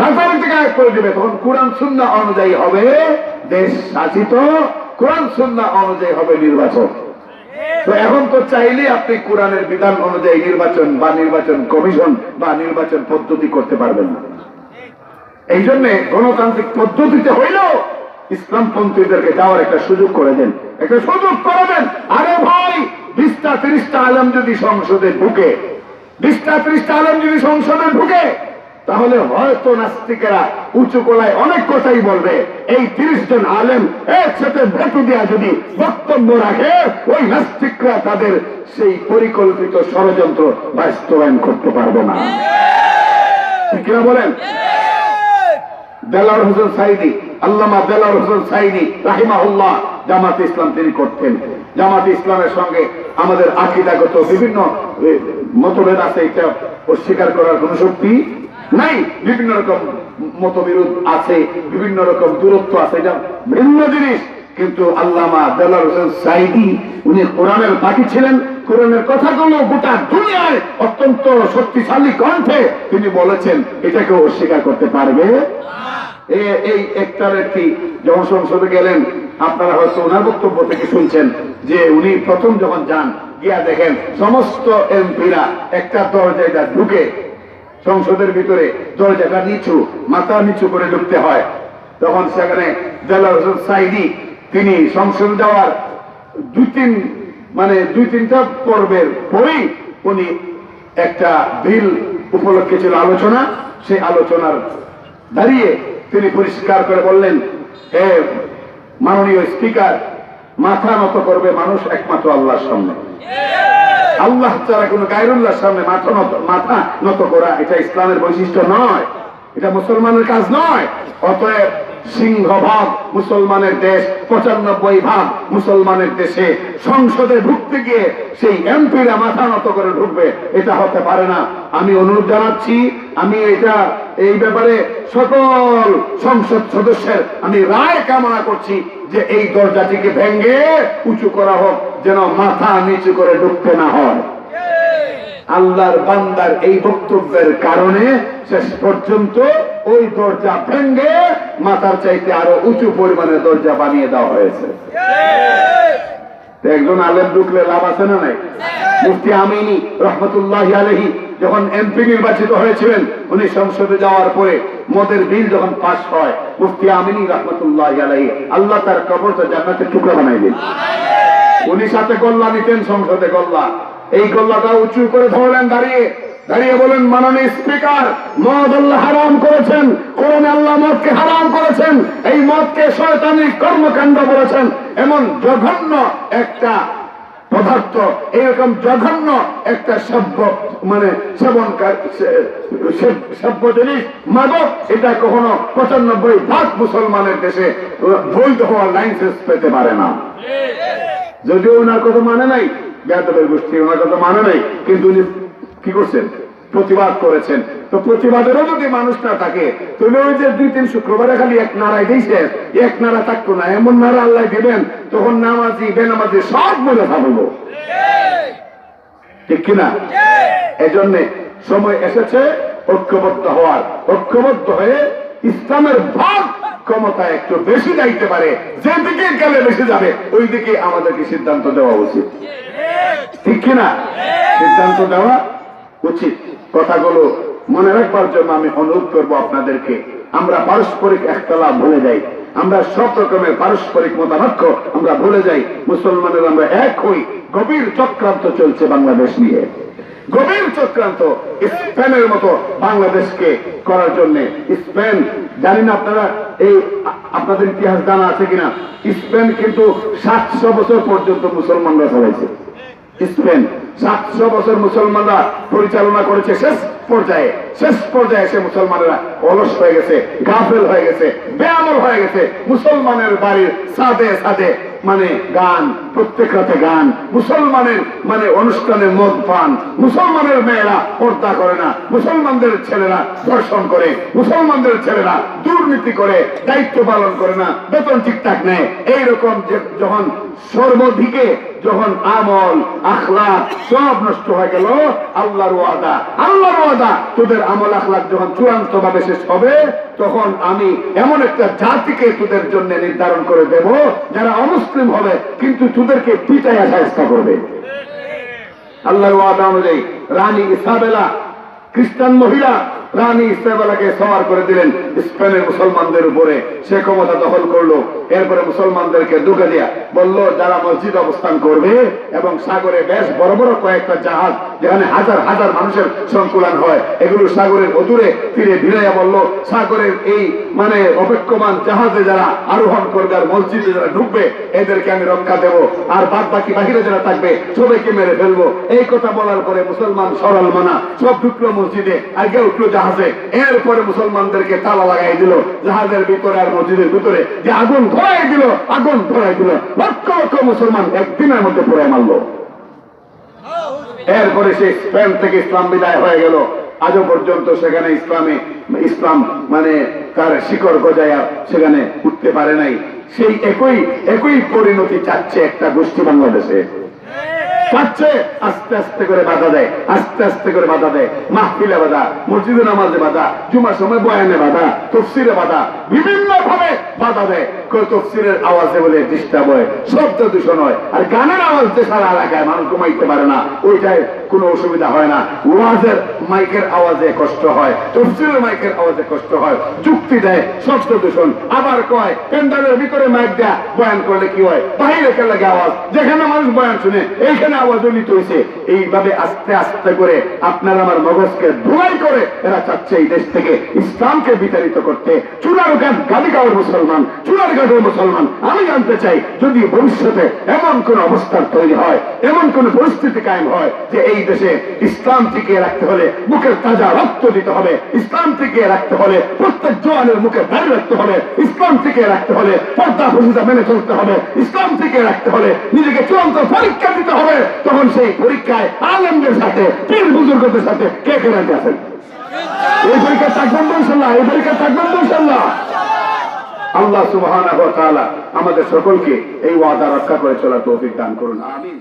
রাতারাতি গায়েব করে দেবে। তখন কোরআন সুন্নাহ অনুযায়ী হবে দেশ শাসিত, কোরআন সুন্নাহ অনুযায়ী হবে নির্বাচন। তো এখন তো চাইলে আপনি কোরআনের বিধান অনুযায়ী নির্বাচন বা নির্বাচন কমিশন বা নির্বাচন পদ্ধতি করতে পারবেন না। এই জন্য গণতান্ত্রিক পদ্ধতিতে হইলেও ইসলামপন্থীদেরকে যাওয়ার একটা সুযোগ করে দেন, একটা সুযোগ করে দেন। আরে ভাই, 20টা 30টা আলেম যদি সংসদে ঢুকে, 20টা 30টা আলেম যদি সংসদে ঢুকে, তাহলে হয়তো নাস্তিকেরা উঁচু গলায় অনেক কথাই বলবে। এই 30 জন আলেম একসাথে ভেটু দেওয়া যদি বক্তব্য রাখে, ওই নাস্তিকরা তাদের সেই পরিকল্পিত ষড়যন্ত্র বাস্তবায়ন করতে পারবে না। কিনা বলেন? দেলাওয়ার হোসেন সাইদি, আল্লামা দেলাওয়ার হোসেন সাইদি রাহিমাহুল্লাহ জামাতে ইসলাম তিনি করতেন। জামাতে ইসলামের সঙ্গে আমাদের আকীদাগত বিভিন্ন মতভেদ আছে, এটা অস্বীকার করার কোন শক্তি নাই। বিভিন্ন রকম মতবিরোধ আছে, বিভিন্ন রকম দূরত্ব আছে, এটা ভিন্ন জিনিস। কিন্তু আল্লামা দেলাওয়ার হোসেন সাইদি উনি কোরআনের পাখি ছিলেন। কোরআনের কথাগুলো গোটা দুনিয়ায় অত্যন্ত শক্তিশালী কণ্ঠে তিনি বলেছেন, এটাকে অস্বীকার করতে পারবে? এই একটার একটি যখন সংসদে গেলেন, আপনারা হয়তো ওনার বক্তব্য থেকে শুনছেন যে উনি প্রথম যখন যান, গিয়া দেখেন সমস্ত এমপিরা একটা দরজায় ঢুকে, সংসদের ভিতরে দরজাটা নিচু, মাথা নিচু করে ঢুকতে হয়। তখন সেখানে দেলাওয়ার হোসেন সাইদি তিনি সংসদ যাওয়ার দুই তিনটা পর্বের পরেই উনি একটা বিল উপলক্ষে ছিল আলোচনা, সেই আলোচনার দাঁড়িয়ে তিনি পরিষ্কার করে বললেন, হে মাননীয় স্পিকার, মাথা নত করবে মানুষ একমাত্র আল্লাহর সামনে। আল্লাহ ছাড়া কোন গায়রুল্লাহর সামনে মাথা নত করা এটা ইসলামের বৈশিষ্ট্য নয়, এটা মুসলমানের কাজ নয়। অতএব সিংহভাগ মুসলমানের দেশ, 95% মুসলমানের দেশে সংসদে ঢুকতে গিয়ে সেই এমপিরা মাথা নত করে ঢুকবে, এটা হতে পারে না। আমি অনুরোধ জানাচ্ছি, আমি এই ব্যাপারে সকল সংসদ সদস্যের আমি রায় কামনা করছি যে এই দরজাটিকে ভেঙে উঁচু করা হোক, যেন মাথা নিচু করে ঢুকতে না হয়। আল্লাহর বান্দার এই বক্তব্যের কারণে শেষ পর্যন্ত ওই দরজা ভেঙে মাথার চাইতে আরো উঁচু পরিমাণের দরজা বানিয়ে দেওয়া হয়েছে। একজন আলেম ঢুকলে লাভ আছে না নাই? মুফতি আমিনী রহমতুল্লাহি আলাইহি যখন এমপি নির্বাচিত হয়েছিলেন, উনি সংসদে যাওয়ার পরে মদের বিল যখন পাস হয়, মুফতি আমিনী রহমতুল্লাহি আলাইহি আল্লাহ তার কবরটা জান্নাতের টুকরা বানাই দিন। উনি সাথে গোল্লা নিতেন, সংসদে গোল্লা, এই গোল্লাটা উঁচু করে ধরলেন, দাঁড়িয়ে বলেন, মাননীয় স্পিকার, মদ আল্লাহ হারাম করেছেন, কোরআনে আল্লাহ মদকে হারাম করেছেন, এই মদকে শয়তানি কর্মকাণ্ড বলেছেন। এমন জঘন্য একটা পদার্থ, এরকম জঘন্য একটা সভ্য জিনিস মাদক, এটা কখনো 95% মুসলমানের দেশে বৈধ হওয়ার লাইসেন্স পেতে পারে না। যদিও ওনার কথা মানে নাই, বেয়াদবের গোষ্ঠী ওনার কথা মানে নাই, কিন্তু উনি কি করছেন? প্রতিবাদ করেছেন। তো প্রতিবাদেরও যদি মানুষ না থাকে, তাহলে ওই যে 2-3 শুক্রবারে খালি এক নারায় দিয়েছে, এক নারা থাকতো না, এমন নারা আল্লাহ দিবেন, তখন নামাজি বেনামাজি সব বলে থাকবো, ঠিক কিনা? এজন্য সময় এসেছে ঐক্যবদ্ধ হওয়ার। ঐক্যবদ্ধ হয়ে ইসলামের ভাগ ক্ষমতা একটু বেশি যাইতে পারে, যেদিকে গেলে বেশি যাবে ওই দিকে আমাদেরকে সিদ্ধান্ত দেওয়া উচিত, ঠিক কিনা? সিদ্ধান্ত দেওয়া উচিত। কথাগুলো মনে রাখবার জন্য আমি অনুরোধ করবো আপনাদেরকে, আমরা পারস্পরিক একতলা ভুলে যাই, আমরা সব রকমের পারস্পরিক মতানৈক্য আমরা ভুলে যাই। মুসলমানের আমরা এক হই। গভীর চক্রান্ত চলছে বাংলাদেশ নিয়ে, গভীর চক্রান্ত স্পেনের মতো বাংলাদেশকে করার জন্য। স্পেন, জানি না আপনারা আপনাদের ইতিহাস জানা আছে কিনা, স্পেন কিন্তু 700 বছর পর্যন্ত মুসলমানরা চালাইছে। স্পেন 700 বছর মুসলমানরা পরিচালনা করেছে, শেষ পর্যায়ে এসে মুসলমানেরা অলস হয়ে গেছে, গাফেল হয়ে গেছে, বেআমল হয়ে গেছে। মুসলমানের বাড়ির ছাদে ছাদে মানে গান, প্রত্যেক রাতে গান, মুসলমানের মানে অনুষ্ঠানে মদ পান, মুসলমানের মেয়েরা পর্দা করে না, মুসলমানদের ছেলেরা ধর্ষণ করে, মুসলমানদের ছেলেরা দুর্নীতি করে, দায়িত্ব পালন করে না, বেতন ঠিকঠাক নেয়। এইরকম যখন সর্বদিকে যখন আমল আখলাক সব নষ্ট হয়ে গেল, আল্লাহর ওয়াদা তোদের আমল আখলাক যখন চূড়ান্ত ভাবে শেষ হবে, তখন আমি এমন একটা জাতিকে তোদের জন্য নির্ধারণ করে দেব যারা অমুসলিম হবে, কিন্তু তোদেরকে পিটাইয়া চেষ্টা করবে। আল্লাহর ওয়াদা অনুযায়ী রানী ইসাবেলা, খ্রিস্টান মহিলা রানী ইসাবেলাকে সওয়ার করে দিলেন স্পেনের মুসলমানদের উপরে। সে ক্ষমতা দখল করলো। এরপরে মুসলমানদেরকে ঢুকে দিয়া বলল, যারা মসজিদ অবস্থান করবে এবং সাগরে বেশ বড় বড় কয়েকটা জাহাজ যেখানে হাজার হাজার মানুষের সংকুলান হয়, এগুলো সাগরের অদূরে তীরে ভিড়াইয়া বলল, সাগরের এই মানে অপেক্ষমান জাহাজে যারা আরোহণ করবে আর মসজিদে যারা ঢুকবে এদেরকে আমি রক্ষা দেব, আর বাদ বাকি বাহিরে যারা থাকবে সবাইকে মেরে ফেলবো। এই কথা বলার পরে মুসলমান সরল মনা সব ঢুকলো মসজিদে, আগে উঠলো জাহাজে। এরপরে মুসলমানদেরকে তালা লাগাই দিল জাহাজের ভিতরে আর মসজিদের ভিতরে, যে আগুন ধরাই দিল। লক্ষ লক্ষ মুসলমান একদিনের মধ্যে পুড়ে মারলো। এরপরে সে স্পেন থেকে ইসলাম বিদায় হয়ে গেল। আজও পর্যন্ত সেখানে ইসলাম মানে তার শিকড় গজায়া সেখানে উঠতে পারে নাই। সেই একই পরিণতি চাচ্ছে একটা গোষ্ঠী বাংলাদেশে, চাচ্ছে আস্তে আস্তে করে বাধা দেয়, মাহফিলে বাধা, মসজিদে নামাজে বাধা, জুমার সময় বয়ানে বাধা, তফসিরে বাধা, বিভিন্ন ভাবে বাধা দেয়। তফসিরের আওয়াজে বলে ডিস্টার্ব হয়, শব্দ দূষণ হয়, আর গানের আওয়াজ যে সারা এলাকায় মানুষ ঘুমাইতে পারে না, ওইটায় কোনো অসুবিধা হয় না। ওয়াজের মাইকের আওয়াজে কষ্ট হয়, তফসিরের মাইকের আওয়াজে কষ্ট হয়, যুক্তি দেয়, শব্দ দূষণ। আবার কয় প্যান্ডেলের ভিতরে মাইক দেয়া বয়ান করলে কি হয়, বাহিরে কে লাগে আওয়াজ, যেখানে মানুষ বয়ান শুনে এইখানে আওয়াজ উন্নীত হয়েছে। এইভাবে আস্তে আস্তে করে আপনার আমার মগজকে ধোলাই করে এরা চাচ্ছে এই দেশ থেকে ইসলামকে বিতাড়িত করতে। চুলার গালিগাঁওয়ের মুসলমান, চুলার ঘাটের মুসলমান, আমি জানতে চাই যদি ভবিষ্যতে এমন কোন অবস্থার তৈরি হয়, এমন কোন পরিস্থিতি কায়েম হয় যে এই দেশে ইসলাম টিকিয়ে রাখতে হলে মুখের তাজা রক্ত দিতে হবে, ইসলাম টিকিয়ে রাখতে হলে প্রত্যেক জওয়ানের মুখে দাঁড়িয়ে রাখতে হবে, ইসলাম টিকিয়ে রাখতে হলে পর্দা প্রতিটা মেনে চলতে হবে, ইসলাম টিকিয়ে রাখতে হলে নিজেকে চূড়ান্ত পরীক্ষা দিতে হবে, তখন সেই পরীক্ষায় আলেমদের সাথে পীর বুজুর্গদের সাথে কে কে রাজি আছেন? এই পরীক্ষা থাকবেন তো ইনশাআল্লাহ, এই পরীক্ষা থাকবেন তো ইনশাআল্লাহ। আল্লাহ সুবহানাহু ওয়া তাআলা আমাদের সকলকে এই ওয়াদা রক্ষা করে চলার তৌফিক দান করুন, আমিন।